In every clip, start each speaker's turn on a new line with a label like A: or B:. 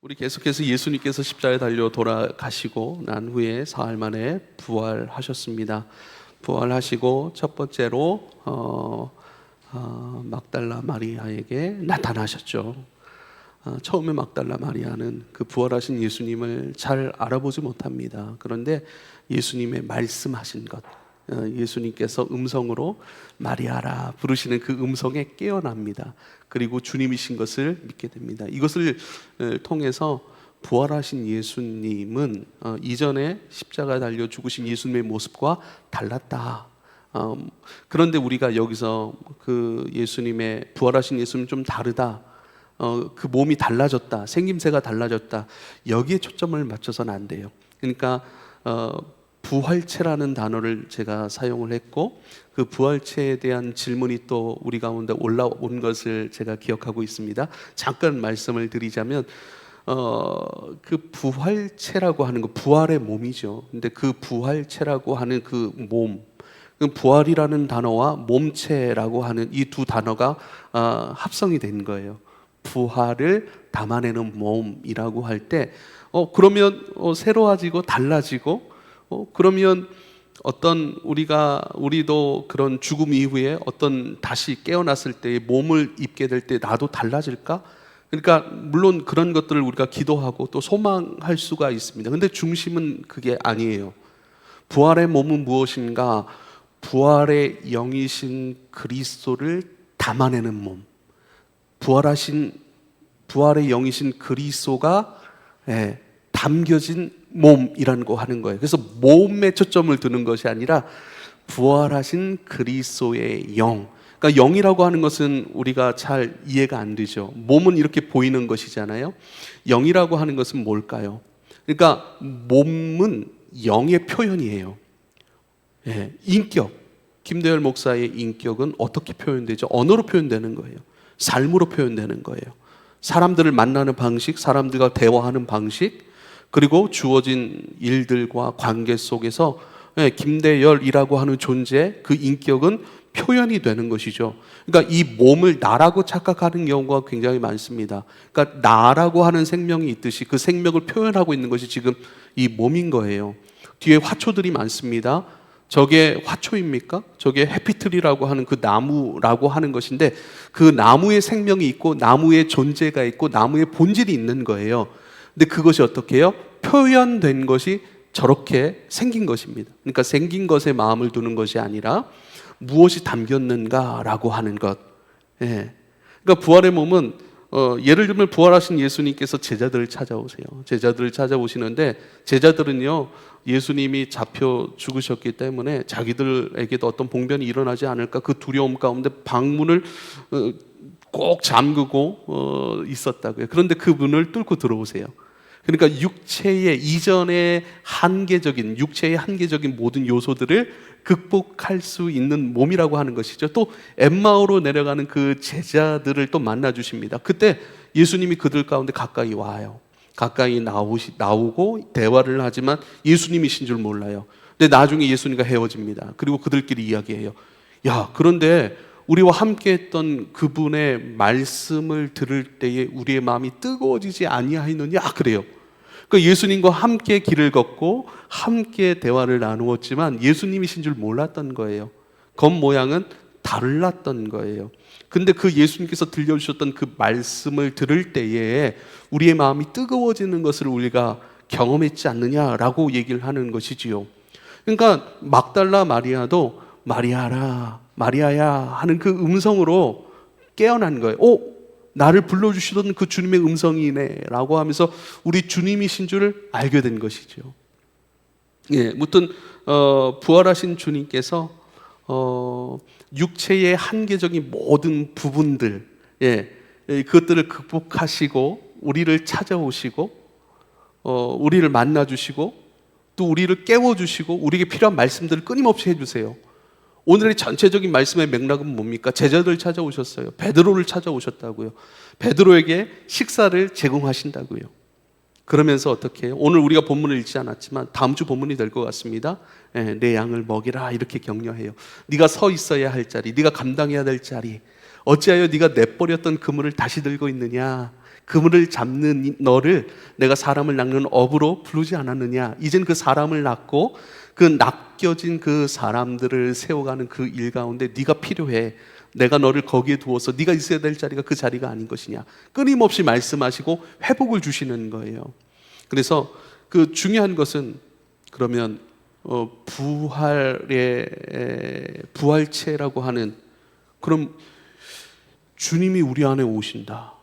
A: 우리 계속해서 예수님께서 십자가에 달려 돌아가시고 난 후에 사흘 만에 부활하셨습니다. 부활하시고 첫 번째로 막달라 마리아에게 나타나셨죠. 처음에 막달라 마리아는 그 부활하신 예수님을 잘 알아보지 못합니다. 그런데 예수님의 말씀하신 것, 예수님께서 음성으로 마리아라 부르시는 그 음성에 깨어납니다. 그리고 주님이신 것을 믿게 됩니다. 이것을 통해서 부활하신 예수님은 이전에 십자가에 달려 죽으신 예수님의 모습과 달랐다. 그런데 우리가 여기서 그 예수님의 부활하신 예수님 좀 다르다, 그 몸이 달라졌다, 생김새가 달라졌다, 여기에 초점을 맞춰서는 안 돼요. 그러니까 부활체라는 단어를 제가 사용을 했고, 그 부활체에 대한 질문이 또 우리 가운데 올라온 것을 제가 기억하고 있습니다. 잠깐 말씀을 드리자면 그 부활체라고 하는 거, 부활의 몸이죠. 근데 그 부활체라고 하는 그 몸, 그 부활이라는 단어와 몸체라고 하는 이 두 단어가 합성이 된 거예요. 부활을 담아내는 몸이라고 할 때 그러면 새로워지고 달라지고, 그러면 우리도 그런 죽음 이후에 어떤 다시 깨어났을 때 몸을 입게 될 때 나도 달라질까? 그러니까 물론 그런 것들을 우리가 기도하고 또 소망할 수가 있습니다. 근데 중심은 그게 아니에요. 부활의 몸은 무엇인가? 부활의 영이신 그리스도를 담아내는 몸. 부활의 영이신 그리스도가 담겨진 몸이라는 거 하는 거예요. 그래서 몸에 초점을 두는 것이 아니라 부활하신 그리스도의 영. 그러니까 영이라고 하는 것은 우리가 잘 이해가 안 되죠. 몸은 이렇게 보이는 것이잖아요. 영이라고 하는 것은 뭘까요? 그러니까 몸은 영의 표현이에요. 인격. 김대열 목사의 인격은 어떻게 표현되죠? 언어로 표현되는 거예요. 삶으로 표현되는 거예요. 사람들을 만나는 방식, 사람들과 대화하는 방식, 그리고 주어진 일들과 관계 속에서 김대열이라고 하는 존재, 그 인격은 표현이 되는 것이죠. 그러니까 이 몸을 나라고 착각하는 경우가 굉장히 많습니다. 그러니까 나라고 하는 생명이 있듯이 그 생명을 표현하고 있는 것이 지금 이 몸인 거예요. 뒤에 화초들이 많습니다. 저게 화초입니까? 저게 해피트리라고 하는 그 나무라고 하는 것인데, 그 나무의 생명이 있고 나무의 존재가 있고 나무의 본질이 있는 거예요. 근데 그것이 어떻게 해요? 표현된 것이 저렇게 생긴 것입니다. 그러니까 생긴 것에 마음을 두는 것이 아니라 무엇이 담겼는가라고 하는 것. 그러니까 부활의 몸은 예를 들면 부활하신 예수님께서 제자들을 찾아오세요. 제자들을 찾아오시는데, 제자들은요, 예수님이 잡혀 죽으셨기 때문에 자기들에게도 어떤 봉변이 일어나지 않을까, 그 두려움 가운데 방문을 꼭 잠그고 있었다고요. 그런데 그 문을 뚫고 들어오세요. 그러니까 육체의 한계적인 모든 요소들을 극복할 수 있는 몸이라고 하는 것이죠. 또 엠마오로 내려가는 그 제자들을 또 만나 주십니다. 그때 예수님이 그들 가운데 가까이 와요. 가까이 나오고 대화를 하지만 예수님이신 줄 몰라요. 근데 나중에 예수님과 헤어집니다. 그리고 그들끼리 이야기해요. 야, 그런데 우리와 함께했던 그분의 말씀을 들을 때에 우리의 마음이 뜨거워지지 아니하였느냐, 그래요. 그러니까 예수님과 함께 길을 걷고 함께 대화를 나누었지만 예수님이신 줄 몰랐던 거예요. 겉모양은 달랐던 거예요. 근데 그 예수님께서 들려주셨던 그 말씀을 들을 때에 우리의 마음이 뜨거워지는 것을 우리가 경험했지 않느냐라고 얘기를 하는 것이지요. 그러니까 막달라 마리아도 마리아라, 마리아야 하는 그 음성으로 깨어난 거예요. 나를 불러주시던 그 주님의 음성이네 라고 하면서 우리 주님이신 줄 알게 된 것이죠. 무튼 부활하신 주님께서 육체의 한계적인 모든 부분들, 그것들을 극복하시고 우리를 찾아오시고 우리를 만나주시고 또 우리를 깨워주시고 우리에게 필요한 말씀들을 끊임없이 해주세요. 오늘의 전체적인 말씀의 맥락은 뭡니까? 제자들 찾아오셨어요. 베드로를 찾아오셨다고요. 베드로에게 식사를 제공하신다고요. 그러면서 어떻게 해요? 오늘 우리가 본문을 읽지 않았지만 다음 주 본문이 될 것 같습니다. 내 양을 먹이라, 이렇게 격려해요. 네가 서 있어야 할 자리, 네가 감당해야 될 자리, 어찌하여 네가 내버렸던 그물을 다시 들고 있느냐? 그물을 잡는 너를 내가 사람을 낚는 어부로 부르지 않았느냐. 이젠 그 사람을 낚고 그 낚여진 그 사람들을 세워가는 그 일 가운데 네가 필요해. 내가 너를 거기에 두어서 네가 있어야 될 자리가 그 자리가 아닌 것이냐. 끊임없이 말씀하시고 회복을 주시는 거예요. 그래서 그 중요한 것은 그러면 부활체라고 하는, 그럼 주님이 우리 안에 오신다.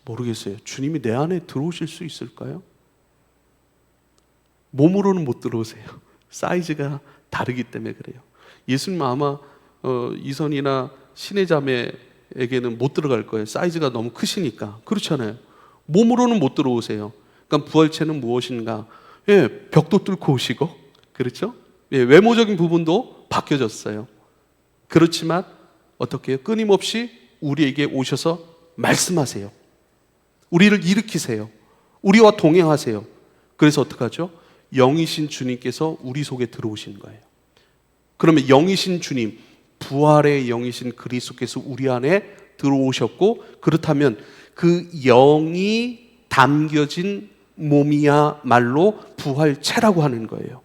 A: 모르겠어요. 주님이 내 안에 들어오실 수 있을까요? 몸으로는 못 들어오세요. 사이즈가 다르기 때문에 그래요. 예수님 아마 이선이나 신의 자매에게는 못 들어갈 거예요. 사이즈가 너무 크시니까. 그렇잖아요. 몸으로는 못 들어오세요. 그러니까 부활체는 무엇인가? 예, 벽도 뚫고 오시고, 그렇죠? 예, 외모적인 부분도 바뀌어졌어요. 그렇지만 어떻게 해요? 끊임없이 우리에게 오셔서 말씀하세요. 우리를 일으키세요. 우리와 동행하세요. 그래서 어떡하죠? 영이신 주님께서 우리 속에 들어오시는 거예요. 그러면 영이신 주님, 부활의 영이신 그리스도께서 우리 안에 들어오셨고, 그렇다면 그 영이 담겨진 몸이야말로 부활체라고 하는 거예요.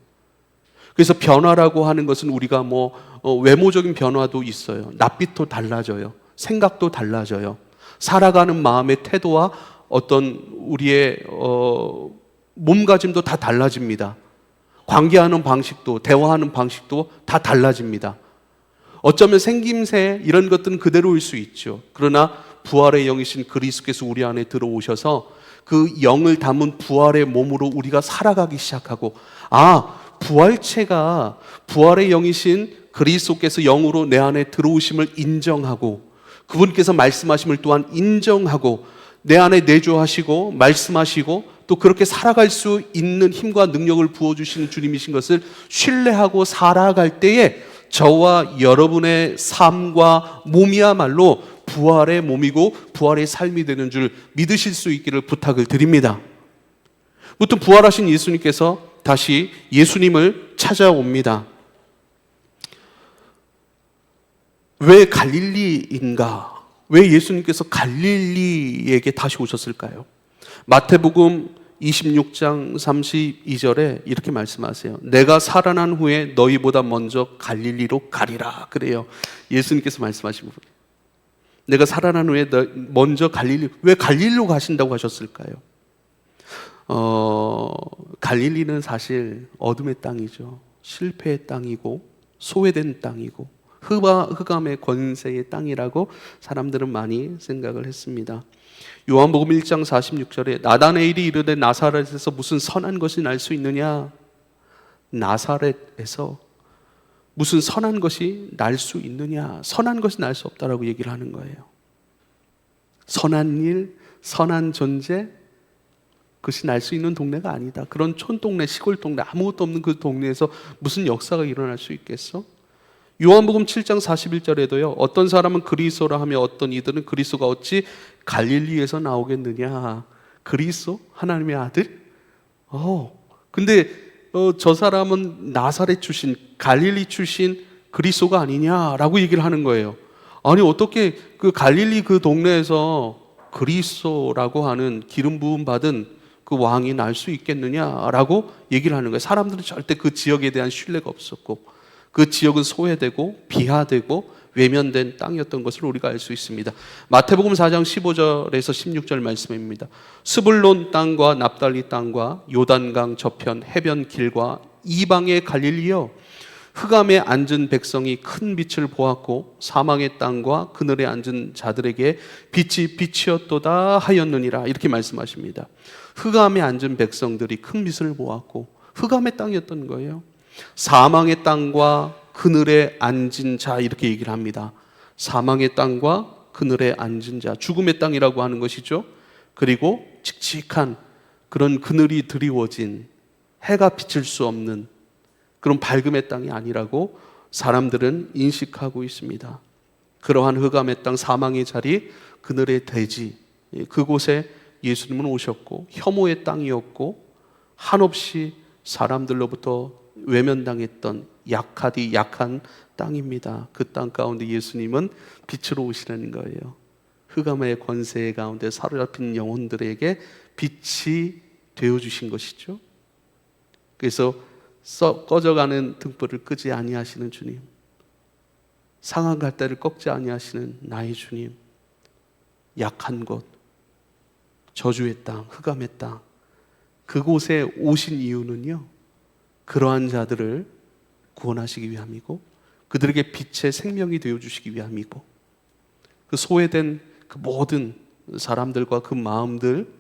A: 그래서 변화라고 하는 것은 우리가 외모적인 변화도 있어요. 낯빛도 달라져요. 생각도 달라져요. 살아가는 마음의 태도와 어떤 우리의 몸가짐도 다 달라집니다. 관계하는 방식도, 대화하는 방식도 다 달라집니다. 어쩌면 생김새 이런 것들은 그대로일 수 있죠. 그러나 부활의 영이신 그리스도께서 우리 안에 들어오셔서 그 영을 담은 부활의 몸으로 우리가 살아가기 시작하고, 부활체가 부활의 영이신 그리스도께서 영으로 내 안에 들어오심을 인정하고, 그분께서 말씀하심을 또한 인정하고, 내 안에 내주하시고 말씀하시고 또 그렇게 살아갈 수 있는 힘과 능력을 부어주시는 주님이신 것을 신뢰하고 살아갈 때에 저와 여러분의 삶과 몸이야말로 부활의 몸이고 부활의 삶이 되는 줄 믿으실 수 있기를 부탁을 드립니다. 무튼 부활하신 예수님께서 다시 예수님을 찾아옵니다. 왜 갈릴리인가? 왜 예수님께서 갈릴리에게 다시 오셨을까요? 마태복음 26장 32절에 이렇게 말씀하세요. 내가 살아난 후에 너희보다 먼저 갈릴리로 가리라. 그래요. 예수님께서 말씀하신 부분. 내가 살아난 후에 먼저 갈릴리. 왜 갈릴리로 가신다고 하셨을까요? 갈릴리는 사실 어둠의 땅이죠. 실패의 땅이고 소외된 땅이고 흑암의 권세의 땅이라고 사람들은 많이 생각을 했습니다. 요한복음 1장 46절에 나다네일이 이르되 나사렛에서 무슨 선한 것이 날 수 있느냐? 나사렛에서 무슨 선한 것이 날 수 있느냐? 선한 것이 날 수 없다라고 얘기를 하는 거예요. 선한 일, 선한 존재, 그것이 날 수 있는 동네가 아니다. 그런 촌동네, 시골 동네, 아무것도 없는 그 동네에서 무슨 역사가 일어날 수 있겠어? 요한복음 7장 41절에도요. 어떤 사람은 그리스도라 하며 어떤 이들은 그리스도가 어찌 갈릴리에서 나오겠느냐. 그리스도? 하나님의 아들? 근데 저 사람은 나사렛 출신, 갈릴리 출신 그리스도가 아니냐라고 얘기를 하는 거예요. 아니 어떻게 그 갈릴리 그 동네에서 그리스도라고 하는 기름 부음 받은 그 왕이 날 수 있겠느냐라고 얘기를 하는 거예요. 사람들은 절대 그 지역에 대한 신뢰가 없었고 그 지역은 소외되고 비하되고 외면된 땅이었던 것을 우리가 알 수 있습니다. 마태복음 4장 15절에서 16절 말씀입니다. 스불론 땅과 납달리 땅과 요단강 저편 해변 길과 이방의 갈릴리여, 흑암에 앉은 백성이 큰 빛을 보았고 사망의 땅과 그늘에 앉은 자들에게 빛이 빛이었도다 하였느니라. 이렇게 말씀하십니다. 흑암에 앉은 백성들이 큰 빛을 보았고 흑암의 땅이었던 거예요. 사망의 땅과 그늘에 앉은 자, 이렇게 얘기를 합니다. 사망의 땅과 그늘에 앉은 자, 죽음의 땅이라고 하는 것이죠. 그리고 칙칙한 그런 그늘이 드리워진 해가 비칠 수 없는 그런 밝음의 땅이 아니라고 사람들은 인식하고 있습니다. 그러한 흑암의 땅, 사망의 자리, 그늘의 대지, 그곳에 예수님은 오셨고 혐오의 땅이었고 한없이 사람들로부터 외면당했던 약한 땅입니다. 그 땅 가운데 예수님은 빛으로 오시라는 거예요. 흑암의 권세 가운데 사로잡힌 영혼들에게 빛이 되어주신 것이죠. 그래서 꺼져가는 등불을 끄지 아니하시는 주님, 상한 갈대를 꺾지 아니하시는 나의 주님, 약한 곳, 저주의 땅, 흑암의 땅, 그곳에 오신 이유는요, 그러한 자들을 구원하시기 위함이고 그들에게 빛의 생명이 되어주시기 위함이고, 그 소외된 그 모든 사람들과 그 마음들,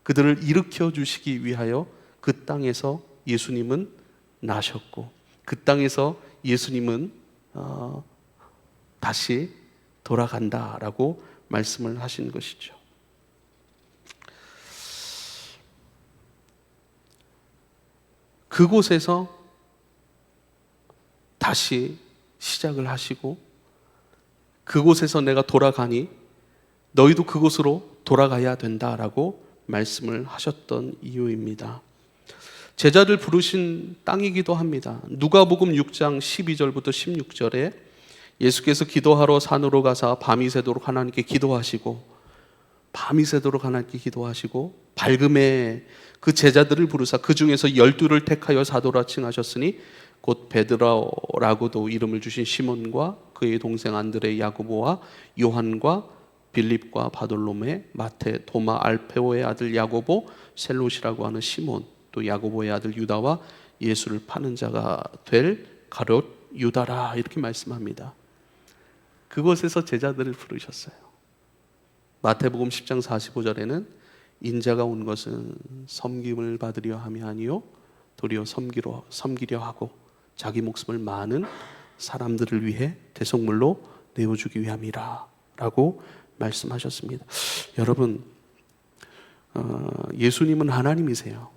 A: 그들을 일으켜 주시기 위하여 그 땅에서 예수님은 나셨고, 그 땅에서 예수님은 다시 돌아간다라고 말씀을 하신 것이죠. 그곳에서 다시 시작을 하시고, 그곳에서 내가 돌아가니 너희도 그곳으로 돌아가야 된다라고 말씀을 하셨던 이유입니다. 제자를 부르신 땅이기도 합니다. 누가복음 6장 12절부터 16절에 예수께서 기도하러 산으로 가사 밤이 새도록 하나님께 기도하시고, 밤이 새도록 하나님께 기도하시고, 밝음에 그 제자들을 부르사 그 중에서 12를 택하여 사도라 칭하셨으니 곧 베드로라고도 이름을 주신 시몬과 그의 동생 안드레, 야고보와 요한과 빌립과 바돌로메, 마테, 도마, 알페오의 아들 야고보, 셀롯이라고 하는 시몬, 또 야고보의 아들 유다와 예수를 파는 자가 될 가룟 유다라, 이렇게 말씀합니다. 그곳에서 제자들을 부르셨어요. 마태복음 10장 45절에는 인자가 온 것은 섬김을 받으려 함이 아니요 도리어 섬기려 하고 자기 목숨을 많은 사람들을 위해 대속물로 내어주기 위함이라 라고 말씀하셨습니다. 여러분, 예수님은 하나님이세요.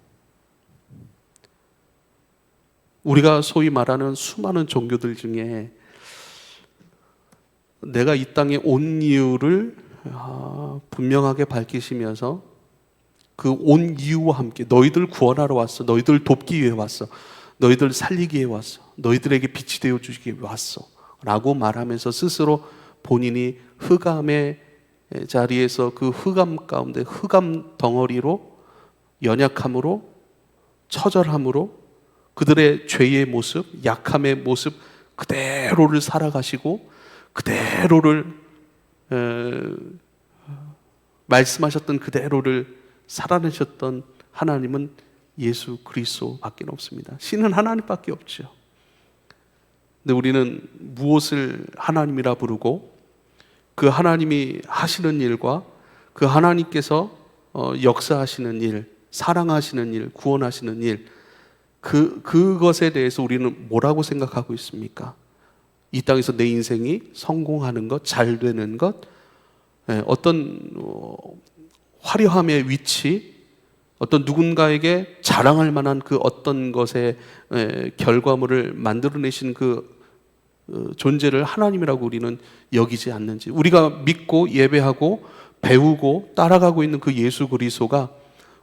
A: 우리가 소위 말하는 수많은 종교들 중에 내가 이 땅에 온 이유를 분명하게 밝히시면서 그 온 이유와 함께 너희들 구원하러 왔어, 너희들 돕기 위해 왔어, 너희들 살리기 위해 왔어, 너희들에게 빛이 되어주기 위해 왔어 라고 말하면서 스스로 본인이 흑암의 자리에서 그 흑암 가운데 흑암 덩어리로 연약함으로 처절함으로 그들의 죄의 모습, 약함의 모습 그대로를 살아가시고 그대로를 말씀하셨던 그대로를 살아내셨던 하나님은 예수 그리스도밖에 없습니다. 신은 하나님밖에 없죠. 근데 우리는 무엇을 하나님이라 부르고 그 하나님이 하시는 일과 그 하나님께서 역사하시는 일, 사랑하시는 일, 구원하시는 일, 그것에 대해서 우리는 뭐라고 생각하고 있습니까? 이 땅에서 내 인생이 성공하는 것, 잘 되는 것, 어떤 화려함의 위치, 어떤 누군가에게 자랑할 만한 그 어떤 것의 결과물을 만들어내신 그 존재를 하나님이라고 우리는 여기지 않는지, 우리가 믿고 예배하고 배우고 따라가고 있는 그 예수 그리스도가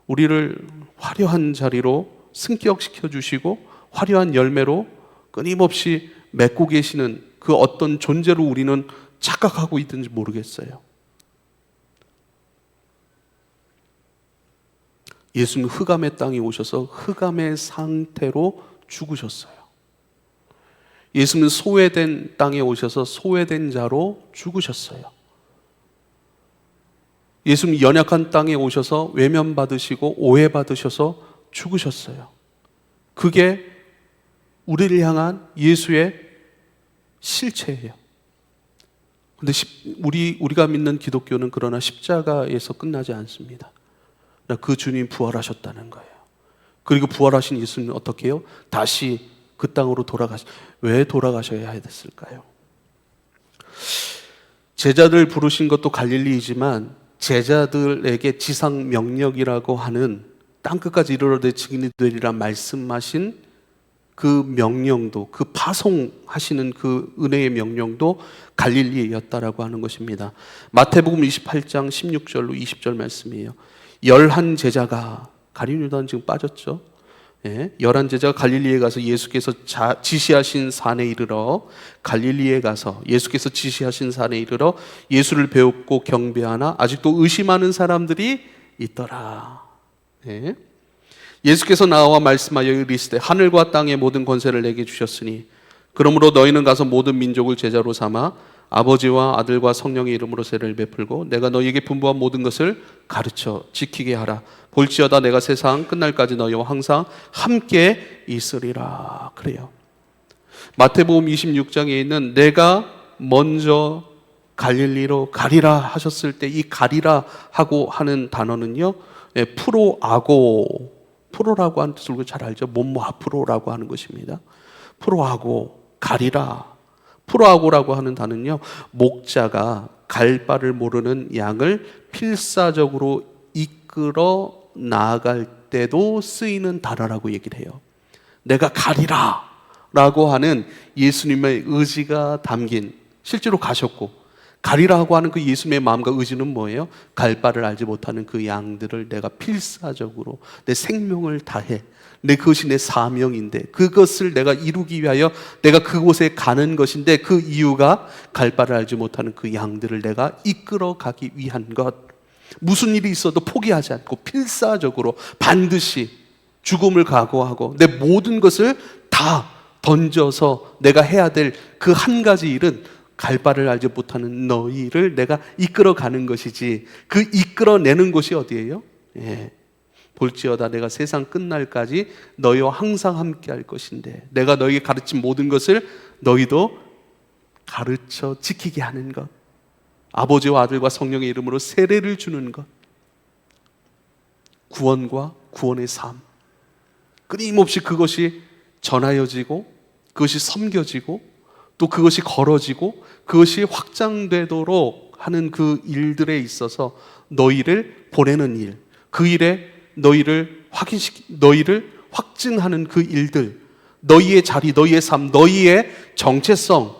A: 우리를 화려한 자리로 승격시켜 주시고 화려한 열매로 끊임없이 맺고 계시는 그 어떤 존재로 우리는 착각하고 있든지 모르겠어요. 예수님은 흑암의 땅에 오셔서 흑암의 상태로 죽으셨어요. 예수님은 소외된 땅에 오셔서 소외된 자로 죽으셨어요. 예수님 연약한 땅에 오셔서 외면받으시고 오해받으셔서 죽으셨어요. 그게 우리를 향한 예수의 실체예요. 근데 우리가 믿는 기독교는 그러나 십자가에서 끝나지 않습니다. 그 주님 부활하셨다는 거예요. 그리고 부활하신 예수님은 어떻게 해요? 다시 그 땅으로 왜 돌아가셔야 했을까요? 제자들 부르신 것도 갈릴리이지만 제자들에게 지상 명령이라고 하는 땅끝까지 이르러 증인이 되리라 말씀하신 그 명령도, 그 파송하시는 그 은혜의 명령도 갈릴리였다라고 하는 것입니다. 마태복음 28장 16절로 20절 말씀이에요. 11 제자가, 가룟 유다는 지금 빠졌죠. 열한 제자가 갈릴리에 가서 예수께서 지시하신 산에 이르러 갈릴리에 가서 예수께서 지시하신 산에 이르러 예수를 배웁고 경배하나 아직도 의심하는 사람들이 있더라. 예수께서 나와 말씀하여 이르시되 하늘과 땅의 모든 권세를 내게 주셨으니 그러므로 너희는 가서 모든 민족을 제자로 삼아 아버지와 아들과 성령의 이름으로 세례를 베풀고 내가 너희에게 분부한 모든 것을 가르쳐 지키게 하라. 볼지어다 내가 세상 끝날까지 너희와 항상 함께 있으리라. 그래요. 마태복음 26장에 있는 내가 먼저 갈릴리로 가리라 하셨을 때 이 가리라 하고 하는 단어는요, 프로아고, 프로라고 하는 뜻을 우리가 잘 알죠. 뭐뭐 앞으로라고 하는 것입니다. 프로아고, 가리라. 프로아고라고 하는 단어는요, 목자가 갈 바를 모르는 양을 필사적으로 이끌어 나아갈 때도 쓰이는 단어라고 얘기를 해요. 내가 가리라 라고 하는 예수님의 의지가 담긴, 실제로 가셨고 가리라고 하는 그 예수님의 마음과 의지는 뭐예요? 갈 바를 알지 못하는 그 양들을 내가 필사적으로 내 생명을 다해, 그것이 내 사명인데 그것을 내가 이루기 위하여 내가 그곳에 가는 것인데 그 이유가 갈 바를 알지 못하는 그 양들을 내가 이끌어 가기 위한 것. 무슨 일이 있어도 포기하지 않고 필사적으로 반드시 죽음을 각오하고 내 모든 것을 다 던져서 내가 해야 될 그 한 가지 일은 갈 바를 알지 못하는 너희를 내가 이끌어가는 것이지, 그 이끌어내는 곳이 어디예요? 볼지어다 내가 세상 끝날까지 너희와 항상 함께 할 것인데 내가 너희에게 가르친 모든 것을 너희도 가르쳐 지키게 하는 것, 아버지와 아들과 성령의 이름으로 세례를 주는 것, 구원과 구원의 삶, 끊임없이 그것이 전하여지고 그것이 섬겨지고 또 그것이 걸어지고 그것이 확장되도록 하는 그 일들에 있어서 너희를 보내는 일, 그 일에 너희를 너희를 확증하는 그 일들, 너희의 자리, 너희의 삶, 너희의 정체성,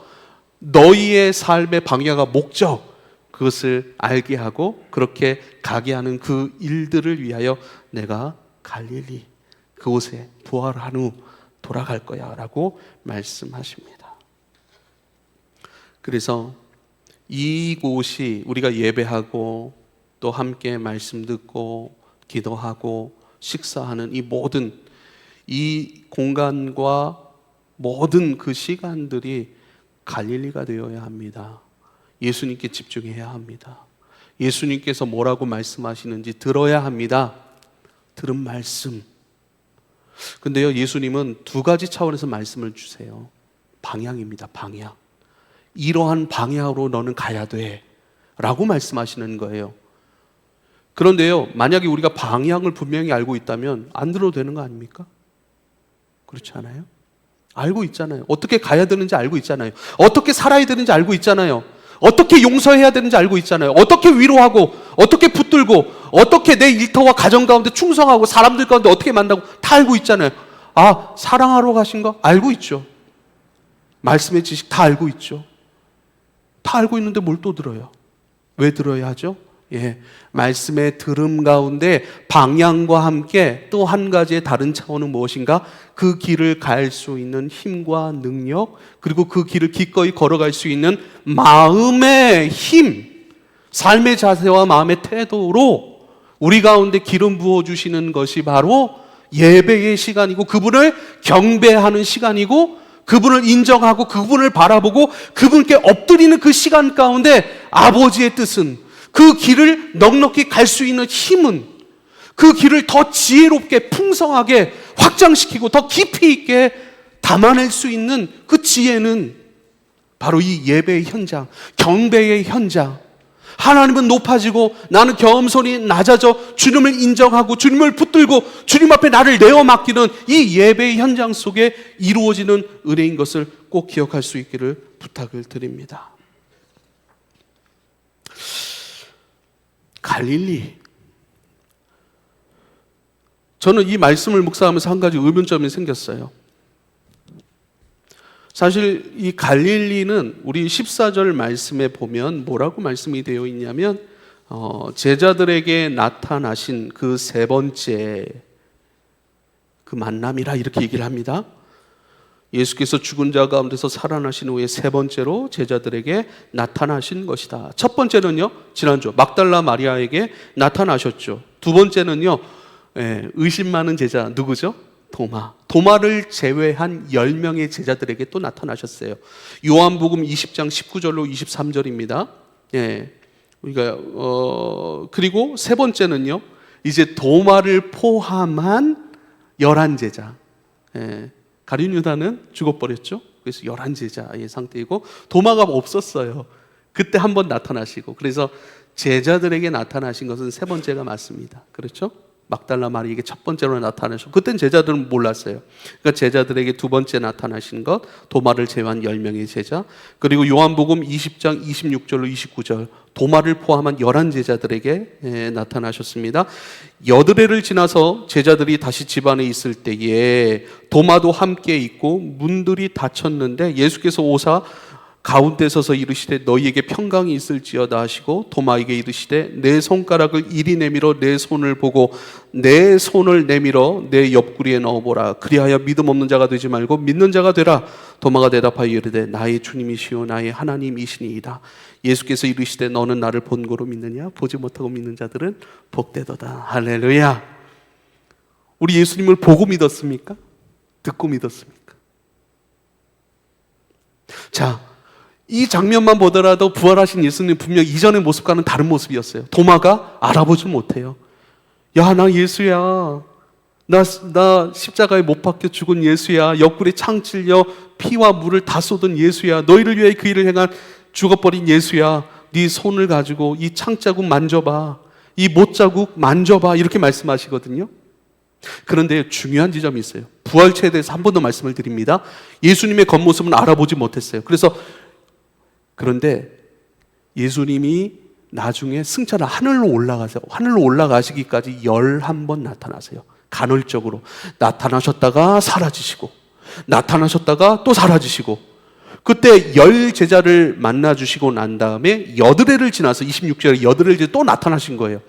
A: 너희의 삶의 방향과 목적, 그것을 알게 하고 그렇게 가게 하는 그 일들을 위하여 내가 갈릴리 그곳에 부활한 후 돌아갈 거야 라고 말씀하십니다. 그래서 이곳이 우리가 예배하고 또 함께 말씀 듣고 기도하고 식사하는 이 모든 이 공간과 모든 그 시간들이 갈릴리가 되어야 합니다. 예수님께 집중해야 합니다. 예수님께서 뭐라고 말씀하시는지 들어야 합니다. 들은 말씀. 근데요, 예수님은 두 가지 차원에서 말씀을 주세요. 방향입니다. 방향. 이러한 방향으로 너는 가야 돼 라고 말씀하시는 거예요. 그런데요, 만약에 우리가 방향을 분명히 알고 있다면 안 들어도 되는 거 아닙니까? 그렇지 않아요? 알고 있잖아요. 어떻게 가야 되는지 알고 있잖아요. 어떻게 살아야 되는지 알고 있잖아요. 어떻게 용서해야 되는지 알고 있잖아요. 어떻게 위로하고 어떻게 붙들고 어떻게 내 일터와 가정 가운데 충성하고 사람들 가운데 어떻게 만나고 다 알고 있잖아요. 아, 사랑하러 가신 거 알고 있죠. 말씀의 지식 다 알고 있죠. 다 알고 있는데 뭘 또 들어요? 왜 들어야 하죠? 말씀의 들음 가운데 방향과 함께 또 한 가지의 다른 차원은 무엇인가? 그 길을 갈 수 있는 힘과 능력, 그리고 그 길을 기꺼이 걸어갈 수 있는 마음의 힘, 삶의 자세와 마음의 태도로 우리 가운데 기름 부어주시는 것이 바로 예배의 시간이고 그분을 경배하는 시간이고 그분을 인정하고 그분을 바라보고 그분께 엎드리는 그 시간 가운데 아버지의 뜻은, 그 길을 넉넉히 갈 수 있는 힘은, 그 길을 더 지혜롭게 풍성하게 확장시키고 더 깊이 있게 담아낼 수 있는 그 지혜는 바로 이 예배의 현장, 경배의 현장. 하나님은 높아지고 나는 겸손히 낮아져 주님을 인정하고 주님을 붙들고 주님 앞에 나를 내어 맡기는 이 예배의 현장 속에 이루어지는 은혜인 것을 꼭 기억할 수 있기를 부탁을 드립니다. 갈릴리. 저는 이 말씀을 묵상하면서 한 가지 의문점이 생겼어요. 사실 이 갈릴리는 우리 14절 말씀에 보면 뭐라고 말씀이 되어 있냐면 제자들에게 나타나신 그 세 번째 그 만남이라 이렇게 얘기를 합니다. 예수께서 죽은 자 가운데서 살아나신 후에 세 번째로 제자들에게 나타나신 것이다. 첫 번째는요, 지난주 막달라 마리아에게 나타나셨죠. 두 번째는요, 의심 많은 제자 누구죠? 도마를 제외한 10명의 제자들에게 또 나타나셨어요. 요한복음 20장 19절로 23절입니다. 우리가 그리고 세 번째는요, 이제 도마를 포함한 11제자. 가룟 유다는 죽어버렸죠. 그래서 11제자의 상태이고 도마가 없었어요. 그때 한번 나타나시고, 그래서 제자들에게 나타나신 것은 세 번째가 맞습니다. 그렇죠? 막달라 마리에게 첫 번째로 나타나셨고, 그땐 제자들은 몰랐어요. 그러니까 제자들에게 두 번째 나타나신 것, 도마를 제외한 10명의 제자, 그리고 요한복음 20장 26절로 29절 도마를 포함한 11제자들에게 나타나셨습니다. 여드레를 지나서 제자들이 다시 집 안에 있을 때에 도마도 함께 있고 문들이 닫혔는데 예수께서 오사 가운데 서서 이르시되 너희에게 평강이 있을지어다 하시고 도마에게 이르시되 내 손가락을 이리 내밀어 내 손을 보고 내 손을 내밀어 내 옆구리에 넣어보라. 그리하여 믿음 없는 자가 되지 말고 믿는 자가 되라. 도마가 대답하여 이르되 나의 주님이시요 나의 하나님이시니이다. 예수께서 이르시되 너는 나를 본고로 믿느냐? 보지 못하고 믿는 자들은 복되도다. 할렐루야. 우리 예수님을 보고 믿었습니까? 듣고 믿었습니까? 자, 이 장면만 보더라도 부활하신 예수님 분명 이전의 모습과는 다른 모습이었어요. 도마가 알아보지 못해요. 야, 나 예수야. 나 십자가에 못 박혀 죽은 예수야. 옆구리에 창 찔려 피와 물을 다 쏟은 예수야. 너희를 위해 그 일을 행한 죽어버린 예수야. 네 손을 가지고 이 창자국 만져봐. 이 못자국 만져봐. 이렇게 말씀하시거든요. 그런데 중요한 지점이 있어요. 부활체에 대해서 한 번 더 말씀을 드립니다. 예수님의 겉모습은 알아보지 못했어요. 그런데 예수님이 나중에 승천을 하늘로 올라가세요. 하늘로 올라가시기까지 11번 나타나세요. 간헐적으로 나타나셨다가 사라지시고 나타나셨다가 또 사라지시고, 그때 10제자를 만나주시고 난 다음에 여드레를 지나서 26절에 여드레를 지나서 또 나타나신 거예요.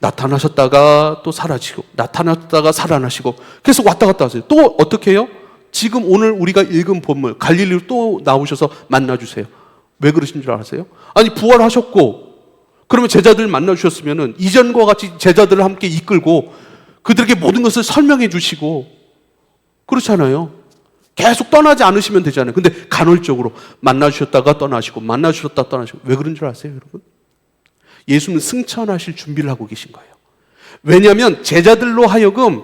A: 나타나셨다가 또 사라지고 나타났다가 살아나시고 계속 왔다 갔다 하세요. 또 어떻게 해요? 지금 오늘 우리가 읽은 본문 갈릴리로 또 나오셔서 만나주세요. 왜 그러신 줄 아세요? 아니, 부활하셨고 그러면 제자들 만나주셨으면 이전과 같이 제자들을 함께 이끌고 그들에게 모든 것을 설명해 주시고 그렇잖아요. 계속 떠나지 않으시면 되잖아요. 근데 간헐적으로 만나주셨다가 떠나시고 만나주셨다가 떠나시고. 왜 그런 줄 아세요, 여러분? 예수는 승천하실 준비를 하고 계신 거예요. 왜냐하면 제자들로 하여금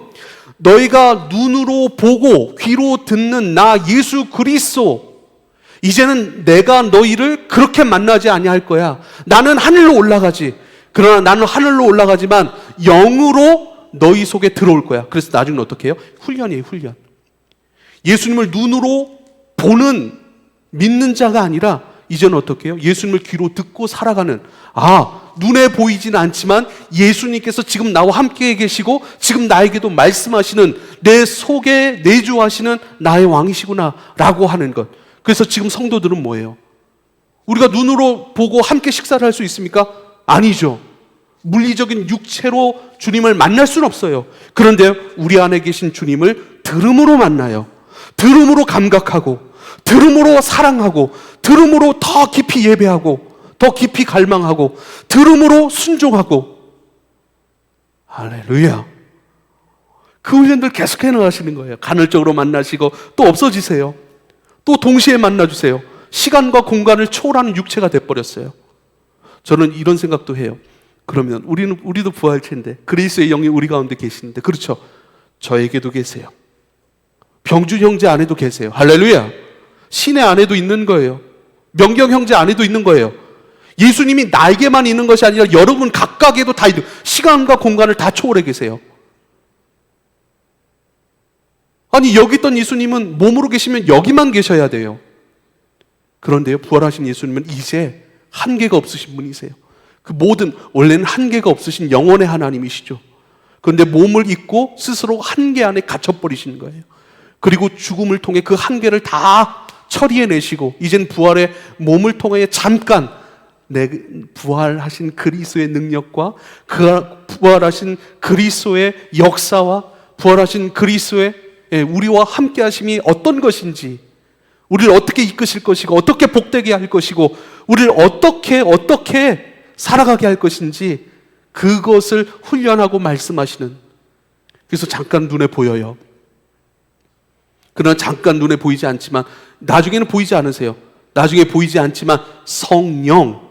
A: 너희가 눈으로 보고 귀로 듣는 나 예수 그리스도, 이제는 내가 너희를 그렇게 만나지 아니할 거야. 나는 하늘로 올라가지. 그러나 나는 하늘로 올라가지만 영으로 너희 속에 들어올 거야. 그래서 나중에 어떻게 해요? 훈련이에요, 훈련. 예수님을 눈으로 보는 믿는 자가 아니라 이제는 어떻게 해요? 예수님을 귀로 듣고 살아가는, 눈에 보이지는 않지만 예수님께서 지금 나와 함께 계시고 지금 나에게도 말씀하시는, 내 속에 내주하시는 나의 왕이시구나 라고 하는 것. 그래서 지금 성도들은 뭐예요? 우리가 눈으로 보고 함께 식사를 할 수 있습니까? 아니죠. 물리적인 육체로 주님을 만날 수는 없어요. 그런데 우리 안에 계신 주님을 들음으로 만나요. 들음으로 감각하고, 들음으로 사랑하고, 들음으로 더 깊이 예배하고, 더 깊이 갈망하고, 들음으로 순종하고. 할렐루야. 그 훈련들 계속해 나가시는 거예요. 간헐적으로 만나시고 또 없어지세요. 또 동시에 만나주세요. 시간과 공간을 초월하는 육체가 돼버렸어요. 저는 이런 생각도 해요. 그러면 우리도 부활체인데 그리스도의 영이 우리 가운데 계시는데, 그렇죠? 저에게도 계세요. 병준 형제 안에도 계세요. 할렐루야. 신의 안에도 있는 거예요. 명경 형제 안에도 있는 거예요. 예수님이 나에게만 있는 것이 아니라 여러분 각각에도 다 있는, 시간과 공간을 다 초월해 계세요. 아니, 여기 있던 예수님은 몸으로 계시면 여기만 계셔야 돼요. 그런데요, 부활하신 예수님은 이제 한계가 없으신 분이세요. 그 모든, 원래는 한계가 없으신 영원의 하나님이시죠. 그런데 몸을 입고 스스로 한계 안에 갇혀버리시는 거예요. 그리고 죽음을 통해 그 한계를 다 처리해내시고 이젠 부활의 몸을 통해 잠깐 부활하신 그리스도의 능력과 그 부활하신 그리스도의 역사와 부활하신 그리스도의 우리와 함께 하심이 어떤 것인지, 우리를 어떻게 이끄실 것이고 어떻게 복되게 할 것이고 우리를 어떻게 살아가게 할 것인지 그것을 훈련하고 말씀하시는, 그래서 잠깐 눈에 보여요. 그러나 잠깐 눈에 보이지 않지만 나중에는 보이지 않으세요. 나중에 보이지 않지만 성령,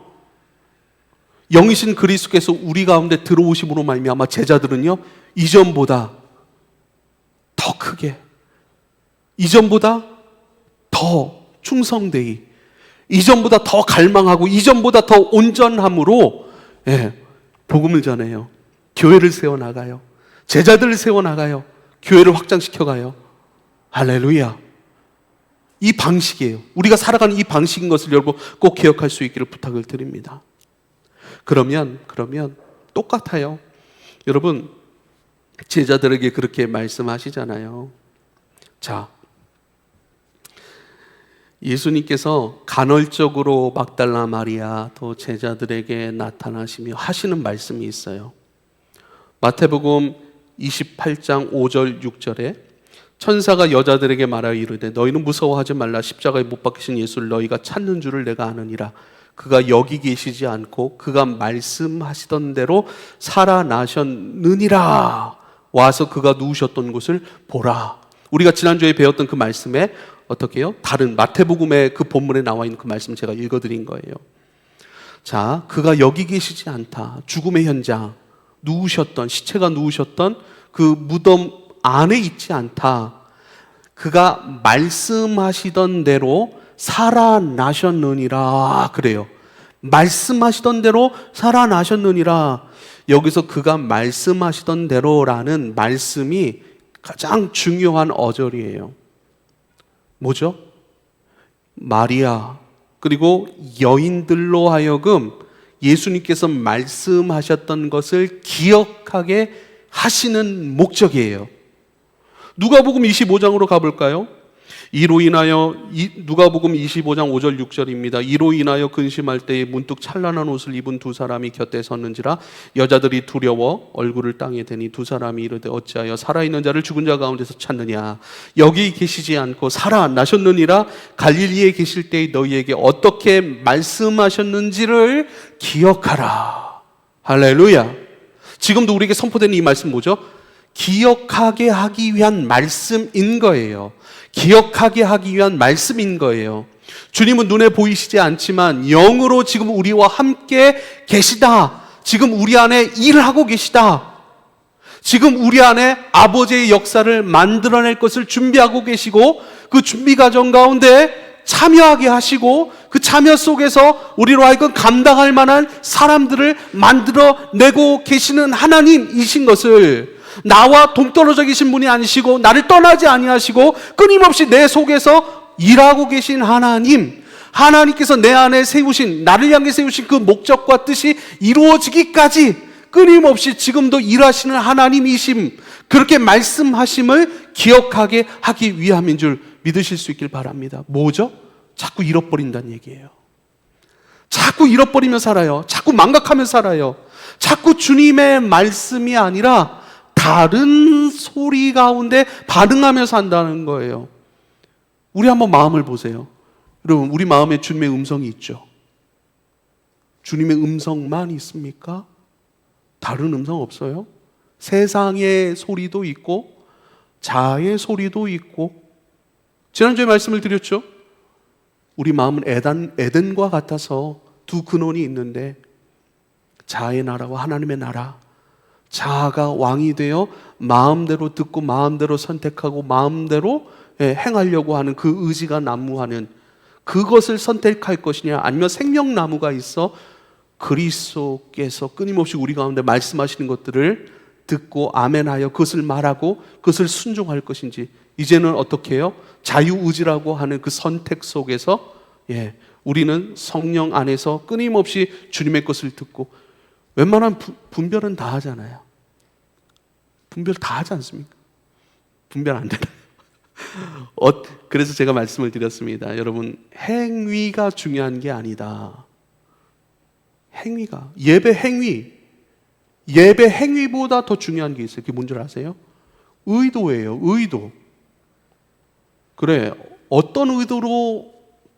A: 영이신 그리스도께서 우리 가운데 들어오심으로 말미암아 제자들은요, 이전보다 더 크게, 이전보다 더 충성되이, 이전보다 더 갈망하고 이전보다 더 온전함으로 복음을 전해요. 교회를 세워나가요. 제자들을 세워나가요. 교회를 확장시켜가요. 할렐루야. 이 방식이에요. 우리가 살아가는 이 방식인 것을 여러분 꼭 기억할 수 있기를 부탁을 드립니다. 그러면 똑같아요. 여러분, 제자들에게 그렇게 말씀하시잖아요. 자, 예수님께서 간헐적으로 막달라 마리아 또 제자들에게 나타나시며 하시는 말씀이 있어요. 마태복음 28장 5절 6절에 천사가 여자들에게 말하여 이르되 너희는 무서워하지 말라. 십자가에 못 박히신 예수를 너희가 찾는 줄을 내가 아느니라. 그가 여기 계시지 않고 그가 말씀하시던 대로 살아나셨느니라. 와서 그가 누우셨던 곳을 보라. 우리가 지난주에 배웠던 그 말씀에 어떻게 해요? 다른 마태복음의 그 본문에 나와 있는 그 말씀 제가 읽어드린 거예요. 자, 그가 여기 계시지 않다. 죽음의 현장, 시체가 누우셨던 그 무덤 안에 있지 않다. 그가 말씀하시던 대로 살아나셨느니라. 그래요. 말씀하시던 대로 살아나셨느니라. 여기서 그가 말씀하시던 대로라는 말씀이 가장 중요한 어절이에요. 뭐죠? 마리아 그리고 여인들로 하여금 예수님께서 말씀하셨던 것을 기억하게 하시는 목적이에요. 누가복음 25장으로 가볼까요? 이로 인하여 누가복음 25장 5절 6절입니다. 이로 인하여 근심할 때에 문득 찬란한 옷을 입은 두 사람이 곁에 섰는지라 여자들이 두려워 얼굴을 땅에 대니 두 사람이 이르되 어찌하여 살아있는 자를 죽은 자 가운데서 찾느냐. 여기 계시지 않고 살아나셨느니라. 갈릴리에 계실 때에 너희에게 어떻게 말씀하셨는지를 기억하라. 할렐루야. 지금도 우리에게 선포되는 이 말씀 뭐죠? 기억하게 하기 위한 말씀인 거예요. 기억하게 하기 위한 말씀인 거예요. 주님은 눈에 보이시지 않지만 영으로 지금 우리와 함께 계시다. 지금 우리 안에 일을 하고 계시다. 지금 우리 안에 아버지의 역사를 만들어낼 것을 준비하고 계시고 그 준비 과정 가운데 참여하게 하시고 그 참여 속에서 우리로 하여금 감당할 만한 사람들을 만들어내고 계시는 하나님이신 것을, 나와 동떨어져 계신 분이 아니시고 나를 떠나지 아니하시고 끊임없이 내 속에서 일하고 계신 하나님께서 내 안에 세우신, 나를 향해 세우신 그 목적과 뜻이 이루어지기까지 끊임없이 지금도 일하시는 하나님이심, 그렇게 말씀하심을 기억하게 하기 위함인 줄 믿으실 수 있길 바랍니다. 뭐죠? 자꾸 잃어버린다는 얘기예요. 자꾸 잃어버리며 살아요. 자꾸 망각하며 살아요. 자꾸 주님의 말씀이 아니라 다른 소리 가운데 반응하며 산다는 거예요. 우리 한번 마음을 보세요. 여러분, 우리 마음에 주님의 음성이 있죠. 주님의 음성만 있습니까? 다른 음성 없어요? 세상의 소리도 있고 자아의 소리도 있고. 지난주에 말씀을 드렸죠. 우리 마음은 에덴과 같아서 두 근원이 있는데 자아의 나라와 하나님의 나라. 자아가 왕이 되어 마음대로 듣고 마음대로 선택하고 마음대로 행하려고 하는 그 의지가 난무하는 그것을 선택할 것이냐, 아니면 생명나무가 있어 그리스도께서 끊임없이 우리 가운데 말씀하시는 것들을 듣고 아멘하여 그것을 말하고 그것을 순종할 것인지. 이제는 어떻게 해요? 자유의지라고 하는 그 선택 속에서 우리는 성령 안에서 끊임없이 주님의 것을 듣고, 웬만한 분별은 다 하잖아요. 분별 다 하지 않습니까? 분별 안 되나요? 그래서 제가 말씀을 드렸습니다. 여러분, 행위가 중요한 게 아니다. 예배 행위보다 더 중요한 게 있어요. 그게 뭔 줄 아세요? 의도예요. 의도. 그래, 어떤 의도로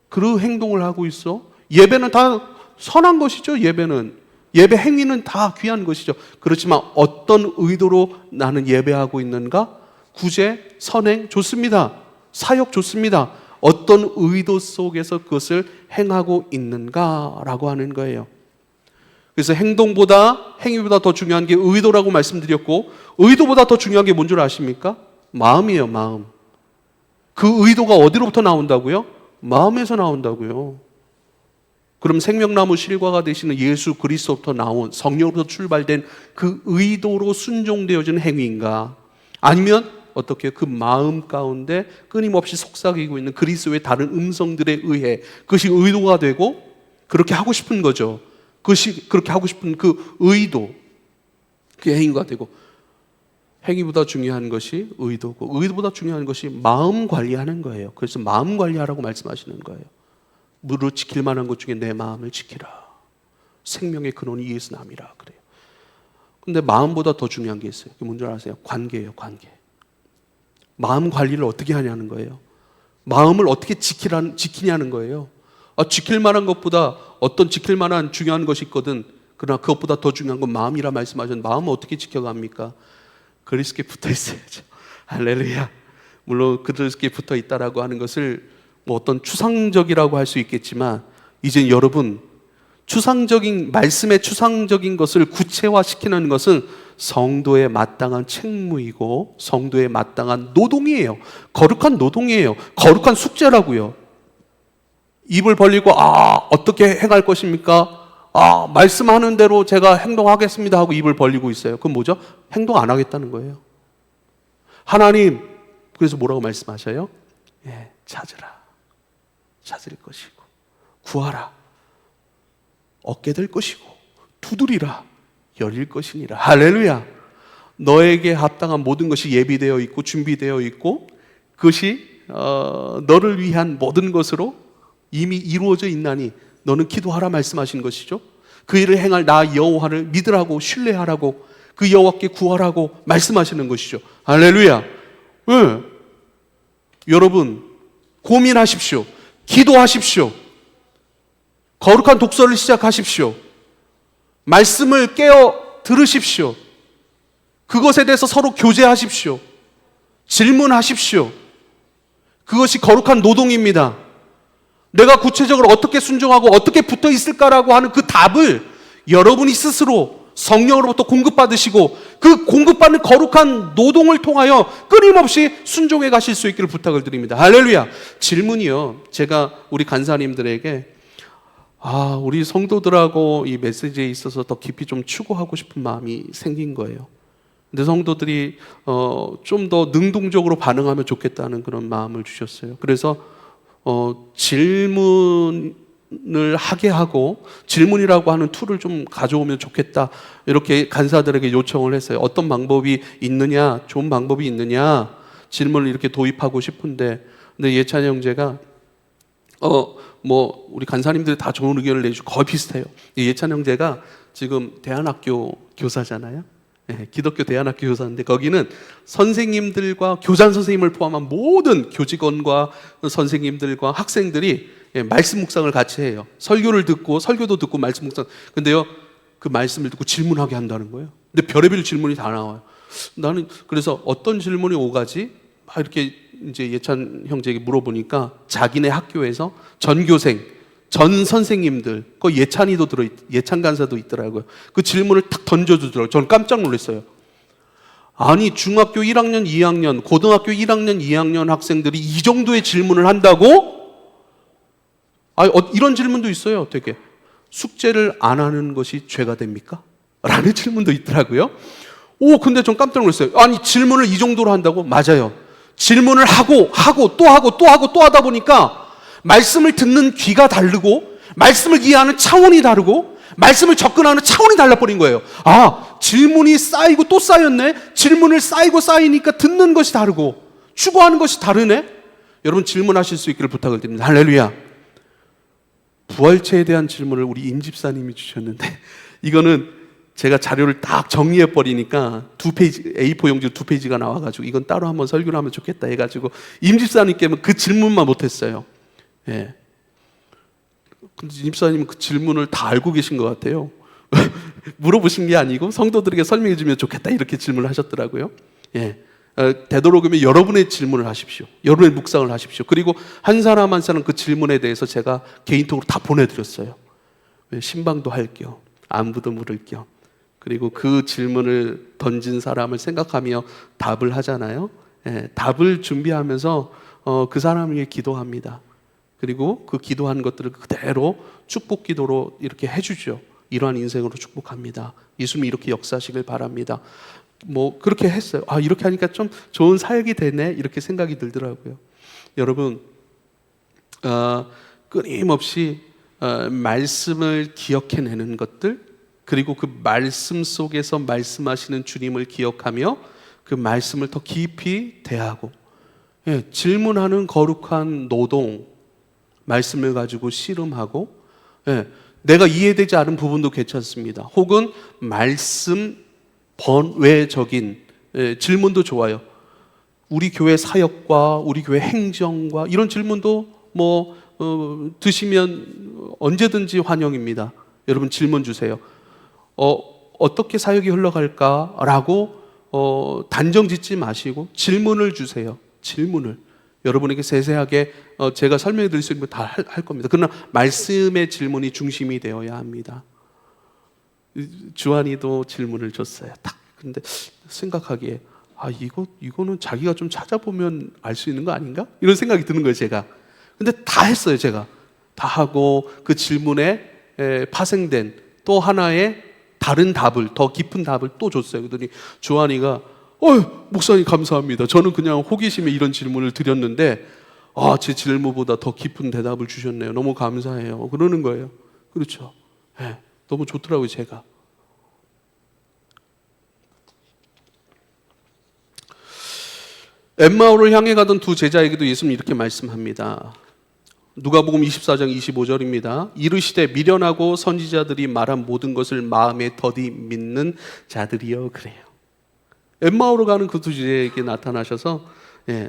A: 그 행동을 하고 있어? 예배는 다 선한 것이죠. 예배 행위는 다 귀한 것이죠. 그렇지만 어떤 의도로 나는 예배하고 있는가? 구제, 선행 좋습니다. 사역 좋습니다. 어떤 의도 속에서 그것을 행하고 있는가라고 하는 거예요. 그래서 행위보다 더 중요한 게 의도라고 말씀드렸고, 의도보다 더 중요한 게 뭔 줄 아십니까? 마음이에요, 마음. 그 의도가 어디로부터 나온다고요? 마음에서 나온다고요. 그럼 생명나무 실과가 되시는 예수 그리스도부터 나온, 성령으로부터 출발된 그 의도로 순종되어진 행위인가? 아니면 어떻게 그 마음 가운데 끊임없이 속삭이고 있는 그리스도의 다른 음성들에 의해 그것이 의도가 되고 그렇게 하고 싶은 거죠. 그것이 그렇게 하고 싶은 그 의도, 그 행위가 되고, 행위보다 중요한 것이 의도고 의도보다 중요한 것이 마음 관리하는 거예요. 그래서 마음 관리하라고 말씀하시는 거예요. 무릇 지킬 만한 것 중에 내 마음을 지키라. 생명의 근원이 예수 남이라 그래요. 근데 마음보다 더 중요한 게 있어요. 그게 뭔지 아세요? 관계예요, 관계. 마음 관리를 어떻게 하냐는 거예요. 마음을 어떻게 지키냐는 거예요. 지킬 만한 것보다 어떤 지킬 만한 중요한 것이 있거든. 그러나 그것보다 더 중요한 건 마음이라 말씀하셨는데, 마음을 어떻게 지켜갑니까? 그리스도께 붙어 있어야죠. 할렐루야. 물론 그리스도께 붙어 있다라고 하는 것을 뭐 어떤 추상적이라고 할 수 있겠지만, 이제 여러분, 말씀의 추상적인 것을 구체화시키는 것은 성도의 마땅한 책무이고 성도의 마땅한 노동이에요. 거룩한 노동이에요. 거룩한 숙제라고요. 입을 벌리고 어떻게 행할 것입니까? 말씀하는 대로 제가 행동하겠습니다 하고 입을 벌리고 있어요. 그건 뭐죠? 행동 안 하겠다는 거예요. 하나님, 그래서 뭐라고 말씀하셔요? 찾으라. 찾을 것이고, 구하라. 얻게 될 것이고, 두드리라. 열릴 것이니라. 할렐루야. 너에게 합당한 모든 것이 예비되어 있고 준비되어 있고, 그것이 너를 위한 모든 것으로 이미 이루어져 있나니 너는 기도하라 말씀하신 것이죠. 그 일을 행할 나 여호와를 믿으라고, 신뢰하라고, 그 여호와께 구하라고 말씀하시는 것이죠. 할렐루야. 여러분, 고민하십시오. 기도하십시오. 거룩한 독서를 시작하십시오. 말씀을 깨어 들으십시오. 그것에 대해서 서로 교제하십시오. 질문하십시오. 그것이 거룩한 노동입니다. 내가 구체적으로 어떻게 순종하고 어떻게 붙어 있을까라고 하는 그 답을 여러분이 스스로 성령으로부터 공급받으시고, 그 공급받는 거룩한 노동을 통하여 끊임없이 순종해 가실 수 있기를 부탁을 드립니다. 할렐루야. 질문이요, 제가 우리 간사님들에게 우리 성도들하고 이 메시지에 있어서 더 깊이 좀 추구하고 싶은 마음이 생긴 거예요. 근데 성도들이 좀 더 능동적으로 반응하면 좋겠다는 그런 마음을 주셨어요. 그래서 질문을 하게 하고 질문이라고 하는 툴을 좀 가져오면 좋겠다, 이렇게 간사들에게 요청을 했어요. 어떤 방법이 있느냐, 좋은 방법이 있느냐, 질문을 이렇게 도입하고 싶은데, 근데 예찬이 형제가 우리 간사님들이 다 좋은 의견을 내주고 거의 비슷해요. 예찬 형제가 지금 대안학교 교사잖아요. 기독교 대안학교 교사인데, 거기는 선생님들과 교장 선생님을 포함한 모든 교직원과 선생님들과 학생들이 말씀 묵상을 같이 해요. 설교도 듣고 말씀 묵상. 근데요, 그 말씀을 듣고 질문하게 한다는 거예요. 근데 별의별 질문이 다 나와요. 나는 그래서 어떤 질문이 오가지? 막 이렇게 이제 예찬 형제에게 물어보니까 자기네 학교에서 전교생, 전 선생님들, 그 예찬 간사도 있더라고요. 그 질문을 탁 던져주더라고요. 저는 깜짝 놀랐어요. 아니, 중학교 1학년, 2학년, 고등학교 1학년, 2학년 학생들이 이 정도의 질문을 한다고? 이런 질문도 있어요. 되게 숙제를 안 하는 것이 죄가 됩니까? 라는 질문도 있더라고요. 근데 전 깜짝 놀랐어요. 아니, 질문을 이 정도로 한다고? 맞아요. 질문을 하고 또 하다 보니까 말씀을 듣는 귀가 다르고, 말씀을 이해하는 차원이 다르고, 말씀을 접근하는 차원이 달라버린 거예요. 질문이 쌓이고 또 쌓였네? 질문을 쌓이니까 듣는 것이 다르고 추구하는 것이 다르네? 여러분, 질문하실 수 있기를 부탁을 드립니다. 할렐루야. 부활체에 대한 질문을 우리 임 집사님이 주셨는데, 이거는 제가 자료를 딱 정리해 버리니까 2페이지, A4 용지 2페이지가 나와가지고 이건 따로 한번 설교를 하면 좋겠다 해가지고 임집사님께는 그 질문만 못했어요. 예. 근데 임집사님은 그 질문을 다 알고 계신 것 같아요. 물어보신 게 아니고 성도들에게 설명해 주면 좋겠다 이렇게 질문을 하셨더라고요. 예. 되도록이면 여러분의 질문을 하십시오. 여러분의 묵상을 하십시오. 그리고 한 사람 한 사람 그 질문에 대해서 제가 개인톡으로 다 보내드렸어요. 신방도 할 겸, 안부도 물을 겸, 그리고 그 질문을 던진 사람을 생각하며 답을 하잖아요. 예, 답을 준비하면서 그 사람을 위해 기도합니다. 그리고 그 기도한 것들을 그대로 축복 기도로 이렇게 해주죠. 이러한 인생으로 축복합니다. 예수님이 이렇게 역사하시길 바랍니다. 뭐 그렇게 했어요. 아, 이렇게 하니까 좀 좋은 사역이 되네 이렇게 생각이 들더라고요. 여러분, 끊임없이 말씀을 기억해내는 것들, 그리고 그 말씀 속에서 말씀하시는 주님을 기억하며 그 말씀을 더 깊이 대하고, 예, 질문하는 거룩한 노동, 말씀을 가지고 씨름하고, 예, 내가 이해되지 않은 부분도 괜찮습니다. 혹은 말씀 번외적인 질문도 좋아요. 우리 교회 사역과 우리 교회 행정과 이런 질문도 드시면 언제든지 환영입니다. 여러분 질문 주세요. 어떻게 사역이 흘러갈까라고 단정 짓지 마시고 질문을 주세요. 질문을. 여러분에게 세세하게 제가 설명해 드릴 수 있는 거 다 할 겁니다. 그러나 말씀의 질문이 중심이 되어야 합니다. 주한이도 질문을 줬어요. 딱. 근데 생각하기에 이거는 자기가 좀 찾아보면 알 수 있는 거 아닌가? 이런 생각이 드는 거예요, 제가. 근데 다 했어요, 제가. 다 하고 그 질문에 파생된 또 하나의 다른 답을, 더 깊은 답을 또 줬어요. 그러더니 주한이가 목사님 감사합니다. 저는 그냥 호기심에 이런 질문을 드렸는데 제 질문보다 더 깊은 대답을 주셨네요. 너무 감사해요. 그러는 거예요. 그렇죠. 네, 너무 좋더라고요, 제가. 엠마오를 향해 가던 두 제자에게도 예수님이 이렇게 말씀합니다. 누가복음 24장 25절입니다. 이르시되 미련하고 선지자들이 말한 모든 것을 마음에 더디 믿는 자들이여. 그래요. 엠마오로 가는 그 두 제자에게 나타나셔서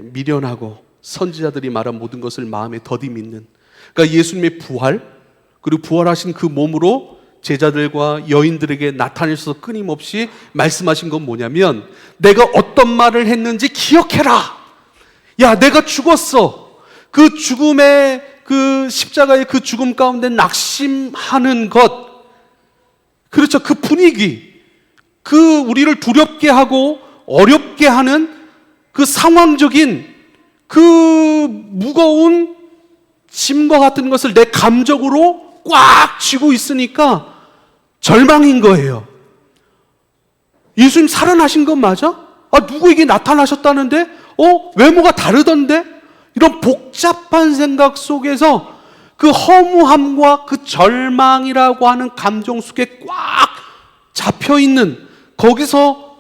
A: 미련하고 선지자들이 말한 모든 것을 마음에 더디 믿는, 그러니까 예수님의 부활, 그리고 부활하신 그 몸으로 제자들과 여인들에게 나타내셔서 끊임없이 말씀하신 건 뭐냐면, 내가 어떤 말을 했는지 기억해라. 야, 내가 죽었어. 그 죽음의 그 십자가의 그 죽음 가운데 낙심하는 것, 그렇죠. 그 분위기, 그 우리를 두렵게 하고 어렵게 하는 그 상황적인 그 무거운 짐과 같은 것을 내 감정으로 꽉 쥐고 있으니까 절망인 거예요. 예수님 살아나신 건 맞아? 누구에게 나타나셨다는데? 외모가 다르던데? 이런 복잡한 생각 속에서 그 허무함과 그 절망이라고 하는 감정 속에 꽉 잡혀있는, 거기서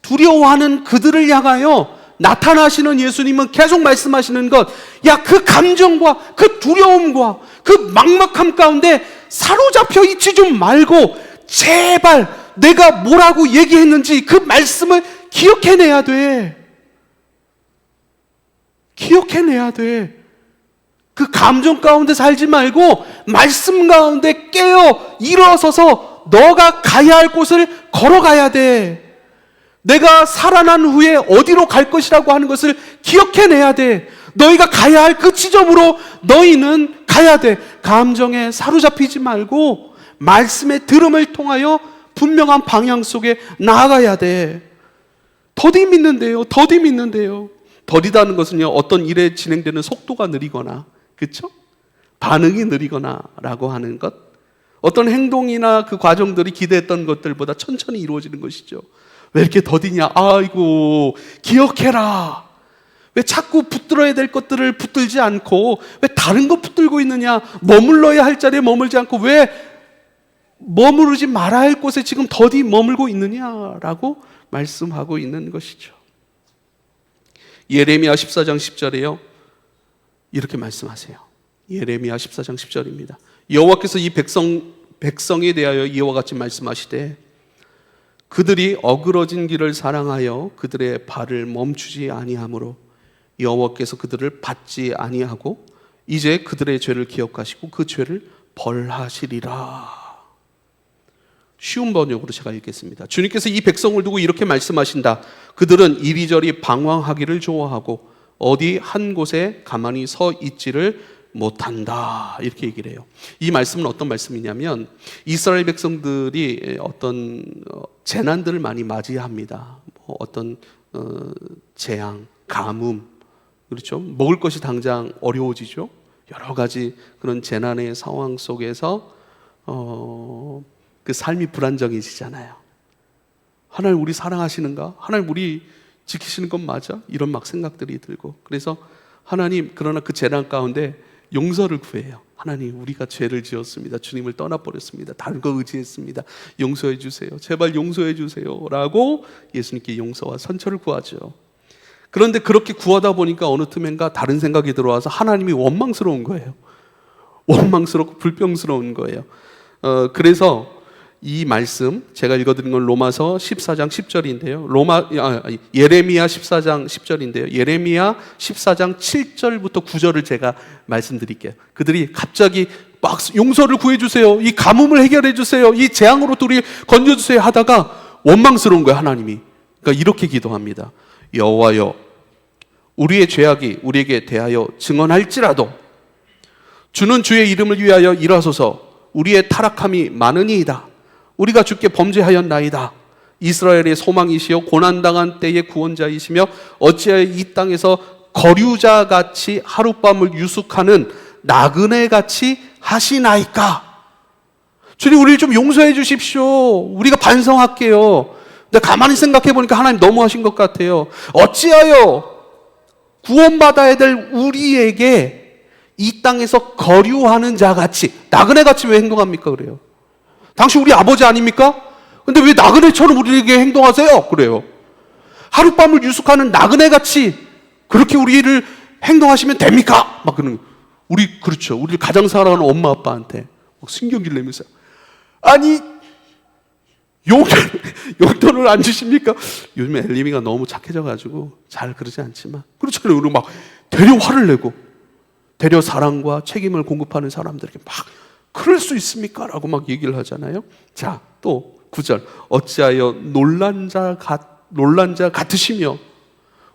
A: 두려워하는 그들을 향하여 나타나시는 예수님은 계속 말씀하시는 것, 야, 그 감정과 그 두려움과 그 막막함 가운데 사로잡혀 있지 좀 말고 제발 내가 뭐라고 얘기했는지 그 말씀을 기억해내야 돼. 기억해내야 돼. 그 감정 가운데 살지 말고 말씀 가운데 깨어 일어서서 너가 가야 할 곳을 걸어가야 돼. 내가 살아난 후에 어디로 갈 것이라고 하는 것을 기억해내야 돼. 너희가 가야 할 그 지점으로 너희는 가야 돼. 감정에 사로잡히지 말고 말씀의 들음을 통하여 분명한 방향 속에 나아가야 돼. 더디 믿는데요. 더디 믿는데요. 더디다는 것은요, 어떤 일에 진행되는 속도가 느리거나, 그렇죠? 반응이 느리거나 라고 하는 것, 어떤 행동이나 그 과정들이 기대했던 것들보다 천천히 이루어지는 것이죠. 왜 이렇게 더디냐? 아이고, 기억해라. 왜 자꾸 붙들어야 될 것들을 붙들지 않고 왜 다른 거 붙들고 있느냐? 머물러야 할 자리에 머물지 않고 왜 머무르지 말아야 할 곳에 지금 더디 머물고 있느냐라고 말씀하고 있는 것이죠. 예레미야 14장 10절에요. 이렇게 말씀하세요. 예레미야 14장 10절입니다. 여호와께서 이 백성에 대하여 이와 같이 말씀하시되 그들이 어그러진 길을 사랑하여 그들의 발을 멈추지 아니하므로 여호와께서 그들을 받지 아니하고 이제 그들의 죄를 기억하시고 그 죄를 벌하시리라. 쉬운 번역으로 제가 읽겠습니다. 주님께서 이 백성을 두고 이렇게 말씀하신다. 그들은 이리저리 방황하기를 좋아하고 어디 한 곳에 가만히 서 있지를 못한다. 이렇게 얘기를 해요. 이 말씀은 어떤 말씀이냐면 이스라엘 백성들이 어떤 재난들을 많이 맞이합니다. 어떤 재앙, 가뭄, 그렇죠? 먹을 것이 당장 어려워지죠. 여러 가지 그런 재난의 상황 속에서 그 삶이 불안정해지잖아요. 하나님 우리 사랑하시는가? 하나님 우리 지키시는 건 맞아? 이런 막 생각들이 들고, 그래서 하나님, 그러나 그 재난 가운데 용서를 구해요. 하나님 우리가 죄를 지었습니다. 주님을 떠나버렸습니다. 다른 거 의지했습니다. 용서해 주세요. 제발 용서해 주세요 라고 예수님께 용서와 선처를 구하죠. 그런데 그렇게 구하다 보니까 어느 틈엔가 다른 생각이 들어와서 하나님이 원망스러운 거예요. 원망스럽고 불평스러운 거예요. 그래서 이 말씀 제가 읽어드린 건 로마서 14장 10절인데요. 예레미야 14장 10절인데요. 예레미야 14장 7절부터 9절을 제가 말씀드릴게요. 그들이 갑자기 막 용서를 구해주세요, 이 가뭄을 해결해주세요, 이 재앙으로부터 우리 건져주세요 하다가 원망스러운 거예요. 하나님이. 그러니까 이렇게 기도합니다. 여호와여, 우리의 죄악이 우리에게 대하여 증언할지라도 주는 주의 이름을 위하여 일하소서. 우리의 타락함이 많으니이다. 우리가 주께 범죄하였나이다. 이스라엘의 소망이시여 고난당한 때의 구원자이시며 어찌하여 이 땅에서 거류자같이 하룻밤을 유숙하는 나그네같이 하시나이까. 주님 우리를 좀 용서해 주십시오. 우리가 반성할게요. 근데 가만히 생각해 보니까 하나님 너무하신 것 같아요. 어찌하여 구원받아야 될 우리에게 이 땅에서 거류하는 자같이, 나그네같이 왜 행동합니까? 그래요. 당신 우리 아버지 아닙니까? 근데 왜 나그네처럼 우리에게 행동하세요? 그래요. 하룻밤을 유숙하는 나그네같이 그렇게 우리를 행동하시면 됩니까? 막 그러는, 그렇죠. 우리를 가장 사랑하는 엄마 아빠한테 막 신경질 내면서, 아니 용돈을 안 주십니까? 요즘에 엘리미가 너무 착해져가지고 잘 그러지 않지만 그렇잖아요. 우리 막 되려 화를 내고 되려 사랑과 책임을 공급하는 사람들에게 막 그럴 수 있습니까? 라고 막 얘기를 하잖아요. 자, 또 9절. 어찌하여 놀란 자 같으시며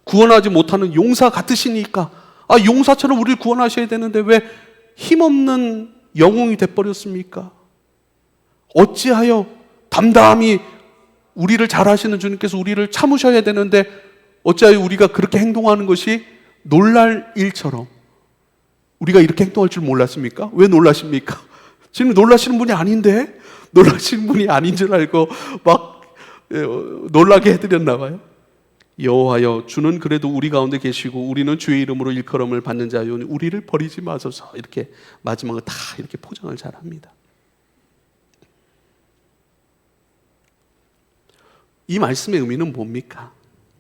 A: 구원하지 못하는 용사 같으시니까. 용사처럼 우리를 구원하셔야 되는데 왜 힘없는 영웅이 돼버렸습니까? 어찌하여 담담히 우리를 잘 하시는 주님께서 우리를 참으셔야 되는데 어찌하여 우리가 그렇게 행동하는 것이 놀랄 일처럼 우리가 이렇게 행동할 줄 몰랐습니까? 왜 놀라십니까? 지금 놀라시는 분이 아닌데, 놀라시는 분이 아닌 줄 알고 막 놀라게 해드렸나 봐요. 여호와여, 주는 그래도 우리 가운데 계시고 우리는 주의 이름으로 일컬음을 받는 자요니 우리를 버리지 마소서. 이렇게 마지막을 다 이렇게 포장을 잘합니다. 이 말씀의 의미는 뭡니까?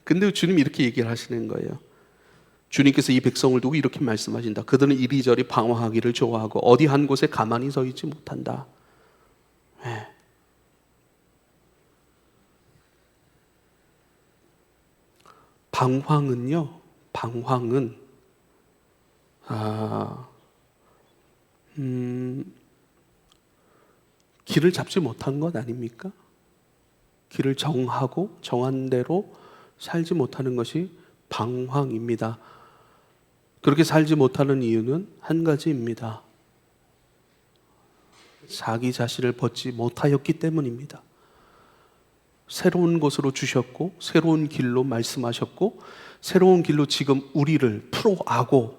A: 근데 주님이 이렇게 얘기를 하시는 거예요. 주님께서 이 백성을 두고 이렇게 말씀하신다. 그들은 이리저리 방황하기를 좋아하고 어디 한 곳에 가만히 서 있지 못한다. 네. 방황은 길을 잡지 못한 것 아닙니까? 길을 정하고 정한 대로 살지 못하는 것이 방황입니다. 그렇게 살지 못하는 이유는 한 가지입니다. 자기 자신을 벗지 못하였기 때문입니다. 새로운 곳으로 주셨고 새로운 길로 말씀하셨고 새로운 길로 지금 우리를 풀어가고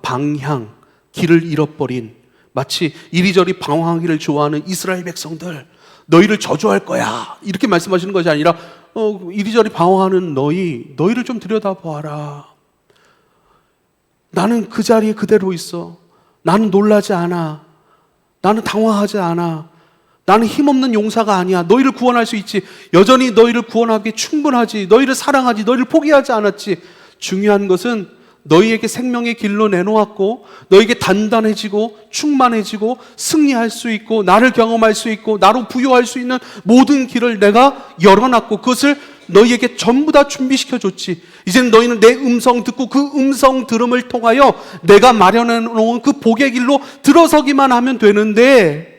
A: 방향, 길을 잃어버린, 마치 이리저리 방황하기를 좋아하는 이스라엘 백성들, 너희를 저주할 거야 이렇게 말씀하시는 것이 아니라 이리저리 방황하는 너희를 좀 들여다보아라. 나는 그 자리에 그대로 있어. 나는 놀라지 않아. 나는 당황하지 않아. 나는 힘없는 용사가 아니야. 너희를 구원할 수 있지. 여전히 너희를 구원하기에 충분하지. 너희를 사랑하지. 너희를 포기하지 않았지. 중요한 것은 너희에게 생명의 길로 내놓았고 너에게 단단해지고 충만해지고 승리할 수 있고 나를 경험할 수 있고 나로 부여할 수 있는 모든 길을 내가 열어놨고 그것을 너희에게 전부 다 준비시켜 줬지. 이제는 너희는 내 음성 듣고 그 음성 들음을 통하여 내가 마련해 놓은 그 복의 길로 들어서기만 하면 되는데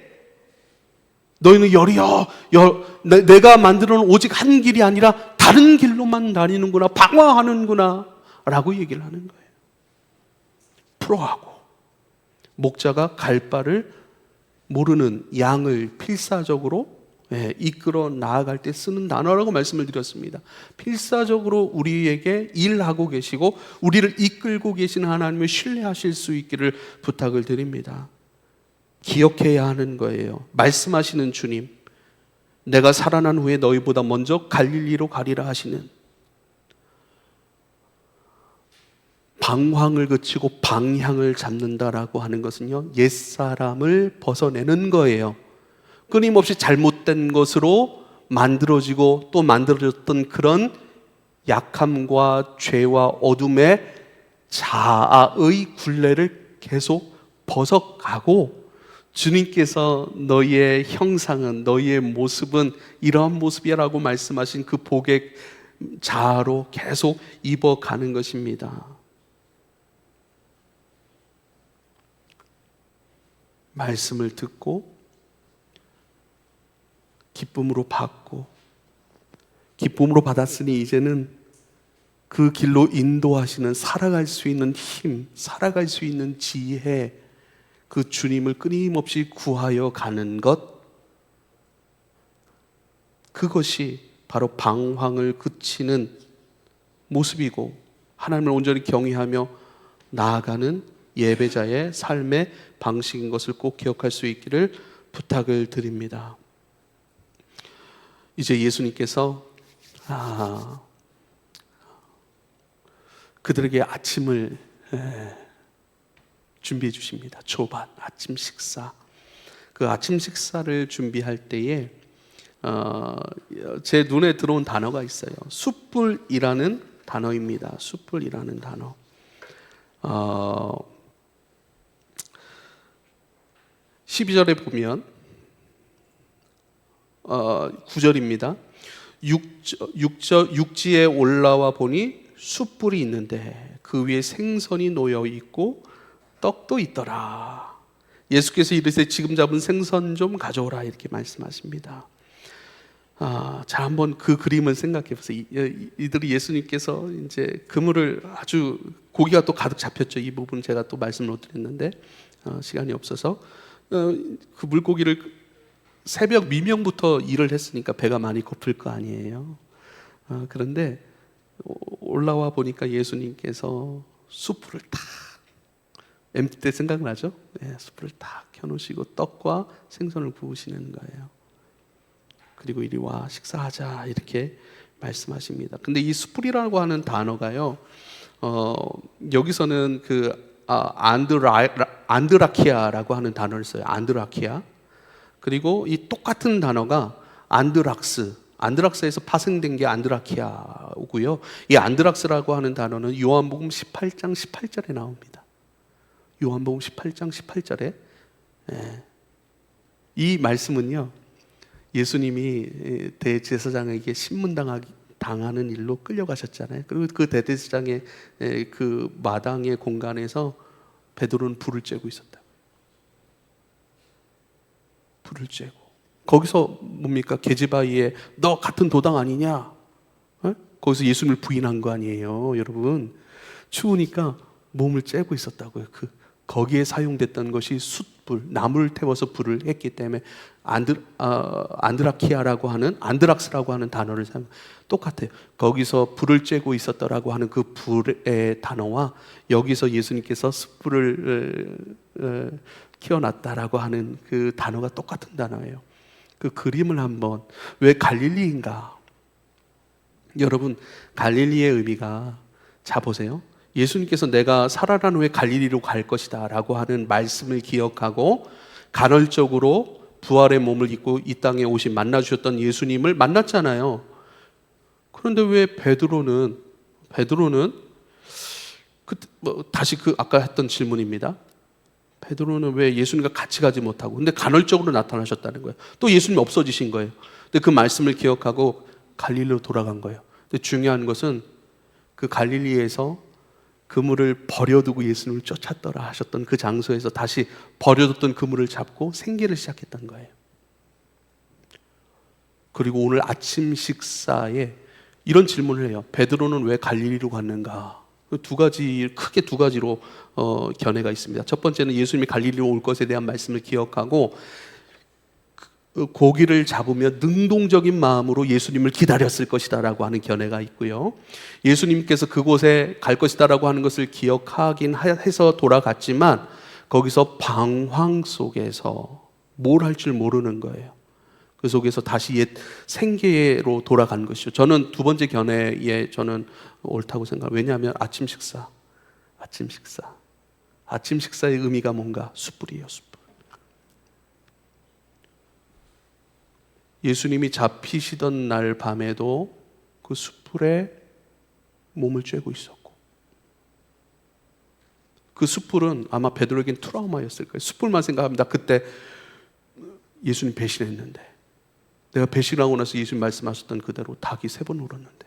A: 너희는 내가 만들어 놓은 오직 한 길이 아니라 다른 길로만 다니는구나, 방황하는구나 라고 얘기를 하는 거예요. 풀어가고 목자가 갈 바를 모르는 양을 필사적으로 이끌어 나아갈 때 쓰는 단어라고 말씀을 드렸습니다. 필사적으로 우리에게 일하고 계시고 우리를 이끌고 계시는 하나님을 신뢰하실 수 있기를 부탁을 드립니다. 기억해야 하는 거예요. 말씀하시는 주님, 내가 살아난 후에 너희보다 먼저 갈릴리로 가리라 하시는, 방황을 그치고 방향을 잡는다라고 하는 것은요, 옛사람을 벗어내는 거예요. 끊임없이 잘못된 것으로 만들어지고 또 만들어졌던 그런 약함과 죄와 어둠의 자아의 굴레를 계속 벗어가고, 주님께서 너희의 형상은, 너희의 모습은 이러한 모습이라고 말씀하신 그 복의 자아로 계속 입어가는 것입니다. 말씀을 듣고 기쁨으로 받고, 기쁨으로 받았으니 이제는 그 길로 인도하시는, 살아갈 수 있는 힘, 살아갈 수 있는 지혜, 그 주님을 끊임없이 구하여 가는 것, 그것이 바로 방황을 그치는 모습이고 하나님을 온전히 경외하며 나아가는 예배자의 삶의 방식인 것을 꼭 기억할 수 있기를 부탁을 드립니다. 이제 예수님께서 그들에게 아침을 준비해 주십니다. 초반 아침 식사. 그 아침 식사를 준비할 때에 제 눈에 들어온 단어가 있어요. 숯불이라는 단어입니다. 숯불이라는 단어. 12절에 보면 9절입니다. 육지에 올라와 보니 숯불이 있는데 그 위에 생선이 놓여 있고 떡도 있더라. 예수께서 이르시되 지금 잡은 생선 좀 가져오라 이렇게 말씀하십니다. 자, 한번 그 그림을 생각해 보세요. 이들이 예수님께서 이제 그물을 아주 고기가 또 가득 잡혔죠. 이 부분 제가 또 말씀을 못 드렸는데 시간이 없어서 그 물고기를 새벽 미명부터 일을 했으니까 배가 많이 고플 거 아니에요. 그런데 올라와 보니까 예수님께서 숯불을 탁, MT 때 생각나죠? 네, 숯불을 탁 켜놓으시고 떡과 생선을 구우시는 거예요. 그리고 이리 와 식사하자 이렇게 말씀하십니다. 근데 이 숯불이라고 하는 단어가요, 여기서는 그 안드라키아라고 하는 단어를 써요. 안드라키아. 그리고 이 똑같은 단어가 안드락스에서 파생된 게 안드라키아고요. 이 안드락스라고 하는 단어는 요한복음 18장 18절에 나옵니다. 요한복음 18장 18절에 이 말씀은요, 예수님이 대제사장에게 신문당하는 일로 끌려가셨잖아요. 그리고 그 대제사장의 그 마당의 공간에서 베드로는 불을 쬐고 있었다. 불을 쬐고 거기서 뭡니까? 계지바위에 너 같은 도당 아니냐? 거기서 예수님을 부인한 거 아니에요, 여러분. 추우니까 몸을 쬐고 있었다고요. 거기에 사용됐던 것이 숯불, 나무를 태워서 불을 했기 때문에 안드라키아라고 하는, 안드락스라고 하는 단어를 사용. 똑같아요. 거기서 불을 쬐고 있었더라고 하는 그 불의 단어와 여기서 예수님께서 숯불을 키워놨다라고 하는 그 단어가 똑같은 단어예요. 그 그림을 한번, 왜 갈릴리인가? 여러분, 갈릴리의 의미가, 자 보세요. 예수님께서 내가 살아난 후에 갈릴리로 갈 것이다 라고 하는 말씀을 기억하고 간헐적으로 부활의 몸을 입고 이 땅에 오신, 만나주셨던 예수님을 만났잖아요. 그런데 왜 베드로는 다시 아까 했던 질문입니다. 베드로는 왜 예수님과 같이 가지 못하고, 근데 간헐적으로 나타나셨다는 거예요. 또 예수님이 없어지신 거예요. 근데 그 말씀을 기억하고 갈릴리로 돌아간 거예요. 근데 중요한 것은 그 갈릴리에서 그물을 버려두고 예수님을 쫓았더라 하셨던 그 장소에서 다시 버려뒀던 그물을 잡고 생계를 시작했던 거예요. 그리고 오늘 아침 식사에 이런 질문을 해요. 베드로는 왜 갈릴리로 갔는가? 크게 두 가지로 견해가 있습니다. 첫 번째는 예수님이 갈릴리로 올 것에 대한 말씀을 기억하고 고기를 잡으며 능동적인 마음으로 예수님을 기다렸을 것이다라고 하는 견해가 있고요. 예수님께서 그곳에 갈 것이다라고 하는 것을 기억하긴 해서 돌아갔지만 거기서 방황 속에서 뭘 할 줄 모르는 거예요. 그 속에서 다시 옛 생계로 돌아간 것이죠. 저는 두 번째 견해에 저는 옳다고 생각해요. 왜냐하면 아침 식사의 의미가 뭔가? 숯불이에요, 숯불. 예수님이 잡히시던 날 밤에도 그 숯불에 몸을 쬐고 있었고, 그 숯불은 아마 베드로에겐 트라우마였을 거예요. 숯불만 생각합니다. 그때 예수님 배신했는데, 내가 배신하고 나서 예수님 말씀하셨던 그대로 닭이 3번 울었는데,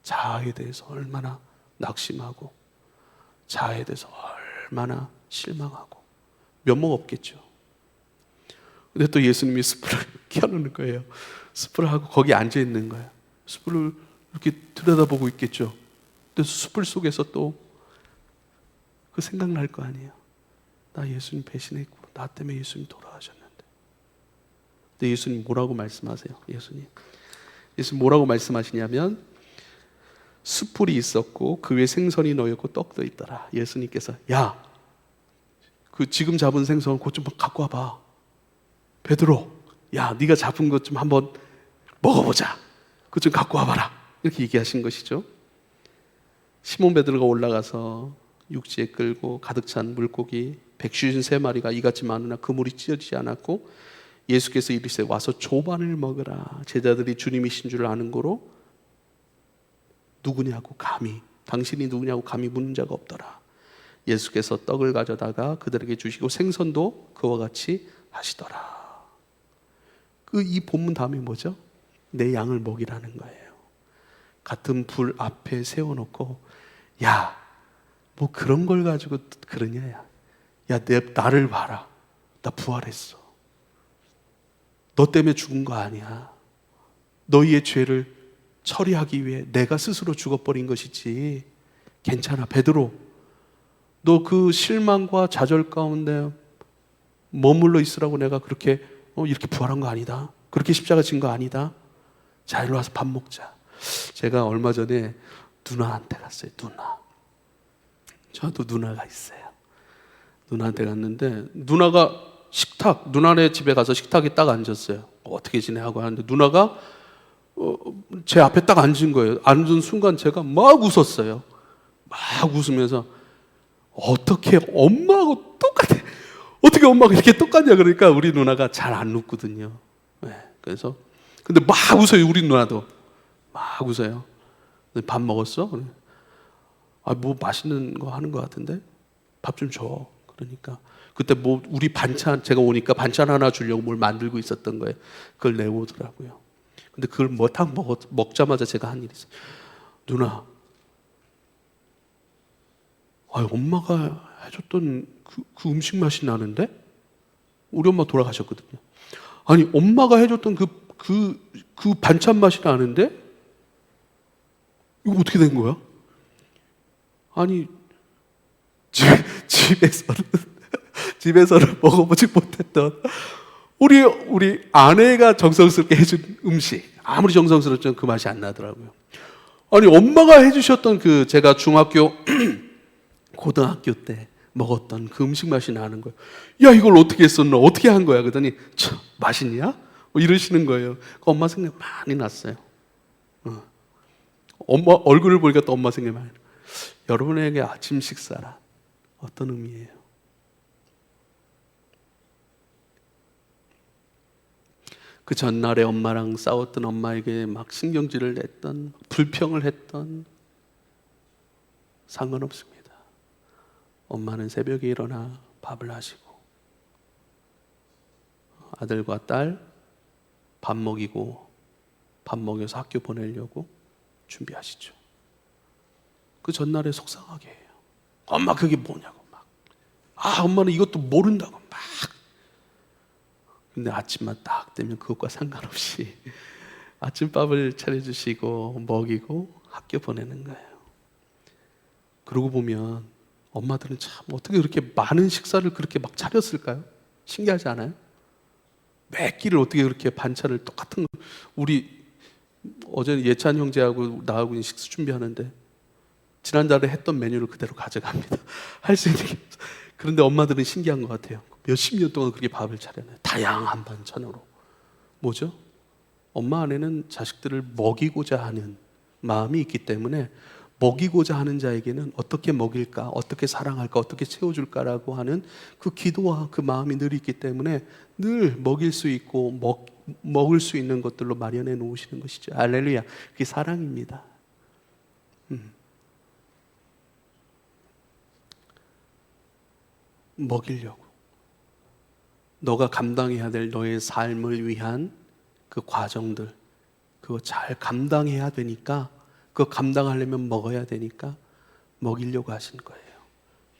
A: 자아에 대해서 얼마나 낙심하고, 자아에 대해서 얼마나 실망하고, 면목 없겠죠. 근데 또 예수님이 숯불을 켜놓는 거예요. 숯불을 하고 거기 앉아 있는 거예요. 숯불을 이렇게 들여다보고 있겠죠. 근데 숯불 속에서 또 그 생각날 거 아니에요. 나 예수님 배신했고 나 때문에 예수님 돌아가셨는데. 근데 예수님 뭐라고 말씀하세요? 예수님 뭐라고 말씀하시냐면, 숯불이 있었고 그 위에 생선이 놓였고 떡도 있더라. 예수님께서 야, 그 지금 잡은 생선 그것 좀 갖고 와봐. 베드로, 야, 네가 잡은 것 좀 한번 먹어보자. 그것 좀 갖고 와봐라. 이렇게 얘기하신 것이죠. 시몬 베드로가 올라가서 육지에 끌고 가득 찬 물고기 153마리가 이같이 많으나 그물이 찢어지지 않았고, 예수께서 이르시되 와서 조반을 먹으라. 제자들이 주님이신 줄 아는 고로 누구냐고 감히, 당신이 누구냐고 감히 묻는 자가 없더라. 예수께서 떡을 가져다가 그들에게 주시고 생선도 그와 같이 하시더라. 이 본문 다음이 뭐죠? 내 양을 먹이라는 거예요. 같은 불 앞에 세워놓고, 야, 뭐 그런 걸 가지고 그러냐. 야, 나를 봐라. 나 부활했어. 너 때문에 죽은 거 아니야. 너희의 죄를 처리하기 위해 내가 스스로 죽어버린 것이지. 괜찮아, 베드로. 너 그 실망과 좌절 가운데 머물러 있으라고 내가 그렇게 이렇게 부활한 거 아니다. 그렇게 십자가 진 거 아니다. 자, 일로 와서 밥 먹자. 제가 얼마 전에 누나한테 갔어요. 저도 누나가 있어요. 누나한테 갔는데, 누나가 누나네 집에 가서 식탁에 딱 앉았어요. 어떻게 지내? 하고 하는데 누나가 제 앞에 딱 앉은 거예요. 앉은 순간 제가 막 웃었어요. 막 웃으면서, 어떻게 엄마하고 똑같아. 어떻게 엄마가 이렇게 똑같냐. 그러니까 우리 누나가 잘 안 웃거든요. 네, 그래서 근데 막 웃어요. 우리 누나도 막 웃어요. 밥 먹었어? 뭐 맛있는 거 하는 거 같은데 밥 좀 줘. 그러니까 그때 뭐 우리 반찬, 제가 오니까 반찬 하나 주려고 뭘 만들고 있었던 거예요. 그걸 내오더라고요. 근데 그걸 딱 먹자마자 제가 한 일이 있어요. 누나, 엄마가 해줬던 그 음식 맛이 나는데? 우리 엄마 돌아가셨거든요. 아니, 엄마가 해줬던 그 반찬 맛이 나는데? 이거 어떻게 된 거야? 아니, 집에서는 먹어보지 못했던 우리 아내가 정성스럽게 해준 음식, 아무리 정성스럽지만 그 맛이 안 나더라고요. 아니, 엄마가 해주셨던 제가 중학교 고등학교 때 먹었던 그 음식 맛이 나는 거예요. 야, 이걸 어떻게 했었나? 어떻게 한 거야? 그러더니 맛있냐? 뭐 이러시는 거예요. 엄마 생각 많이 났어요. 엄마 얼굴을 보니까 또 엄마 생각 많이 나요. 여러분에게 아침 식사란 어떤 의미예요? 그 전날에 엄마랑 싸웠던, 엄마에게 막 신경질을 냈던, 불평을 했던, 상관없습니다. 엄마는 새벽에 일어나 밥을 하시고 아들과 딸 밥 먹이고 밥 먹여서 학교 보내려고 준비하시죠. 그 전날에 속상하게 해요. 엄마 그게 뭐냐고 막. 엄마는 이것도 모른다고 막. 근데 아침만 딱 되면 그것과 상관없이 아침밥을 차려주시고 먹이고 학교 보내는 거예요. 그러고 보면 엄마들은 참 어떻게 그렇게 많은 식사를 그렇게 막 차렸을까요? 신기하지 않아요? 매 끼를 어떻게 그렇게 반찬을 똑같은 거. 우리 어제 예찬 형제하고 나하고 식사 준비하는데 지난달에 했던 메뉴를 그대로 가져갑니다. 할 수 있는 게 없어요. 그런데 엄마들은 신기한 것 같아요. 몇십 년 동안 그렇게 밥을 차려놔요. 다양한 반찬으로. 뭐죠? 엄마 안에는 자식들을 먹이고자 하는 마음이 있기 때문에 먹이고자 하는 자에게는 어떻게 먹일까, 어떻게 사랑할까, 어떻게 채워줄까라고 하는 그 기도와 그 마음이 늘 있기 때문에 늘 먹일 수 있고 먹을 수 있는 것들로 마련해 놓으시는 것이죠. 할렐루야. 그게 사랑입니다. 먹이려고. 너가 감당해야 될 너의 삶을 위한 그 과정들, 그거 잘 감당해야 되니까, 그거 감당하려면 먹어야 되니까 먹이려고 하신 거예요.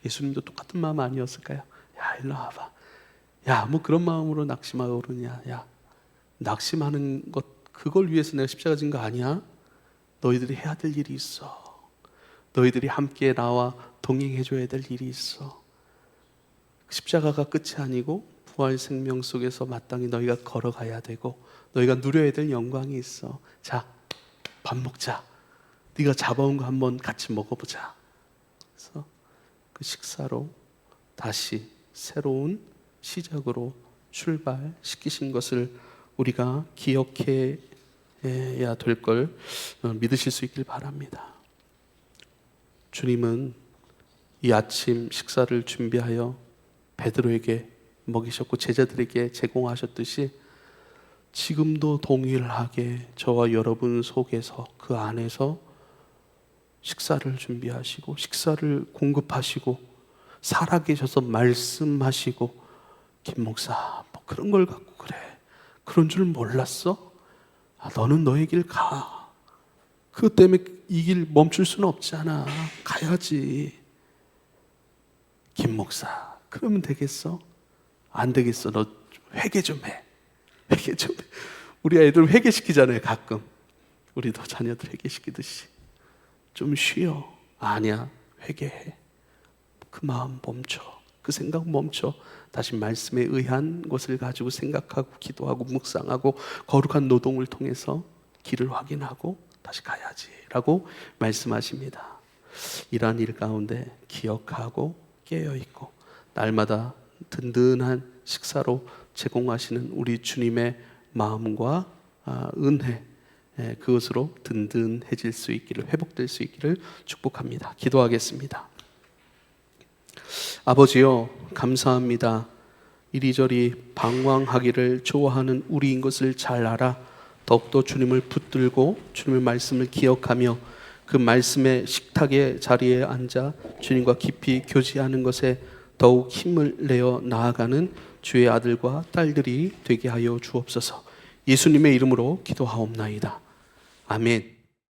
A: 예수님도 똑같은 마음 아니었을까요? 야, 일로 와봐. 야, 뭐 그런 마음으로 낙심하고 그러냐. 야, 낙심하는 것, 그걸 위해서 내가 십자가 진 거 아니야? 너희들이 해야 될 일이 있어. 너희들이 함께 나와 동행해줘야 될 일이 있어. 십자가가 끝이 아니고 부활 생명 속에서 마땅히 너희가 걸어가야 되고 너희가 누려야 될 영광이 있어. 자, 밥 먹자. 네가 잡아온 거 한번 같이 먹어보자. 그래서 그 식사로 다시 새로운 시작으로 출발시키신 것을 우리가 기억해야 될 걸 믿으실 수 있길 바랍니다. 주님은 이 아침 식사를 준비하여 베드로에게 먹이셨고 제자들에게 제공하셨듯이 지금도 동일하게 저와 여러분 속에서 그 안에서 식사를 준비하시고 식사를 공급하시고 살아계셔서 말씀하시고 김 목사 뭐 그런 걸 갖고 그래 그런 줄 몰랐어? 너는 너의 길 가. 그것 때문에 이 길 멈출 수는 없잖아. 가야지. 김 목사 그러면 되겠어? 안 되겠어. 너 회개 좀 해. 회개 좀 해. 우리 애들 회개시키잖아요 가끔. 우리도 자녀들 회개시키듯이. 좀 쉬어. 아니야. 회개해. 그 마음 멈춰. 그 생각 멈춰. 다시 말씀에 의한 것을 가지고 생각하고 기도하고 묵상하고 거룩한 노동을 통해서 길을 확인하고 다시 가야지 라고 말씀하십니다. 이러한 일 가운데 기억하고 깨어있고 날마다 든든한 식사로 제공하시는 우리 주님의 마음과 은혜 그것으로 든든해질 수 있기를 회복될 수 있기를 축복합니다. 기도하겠습니다. 아버지요 감사합니다. 이리저리 방황하기를 좋아하는 우리인 것을 잘 알아 더욱더 주님을 붙들고 주님의 말씀을 기억하며 그 말씀의 식탁의 자리에 앉아 주님과 깊이 교제하는 것에 더욱 힘을 내어 나아가는 주의 아들과 딸들이 되게 하여 주옵소서. 예수님의 이름으로 기도하옵나이다. 아멘.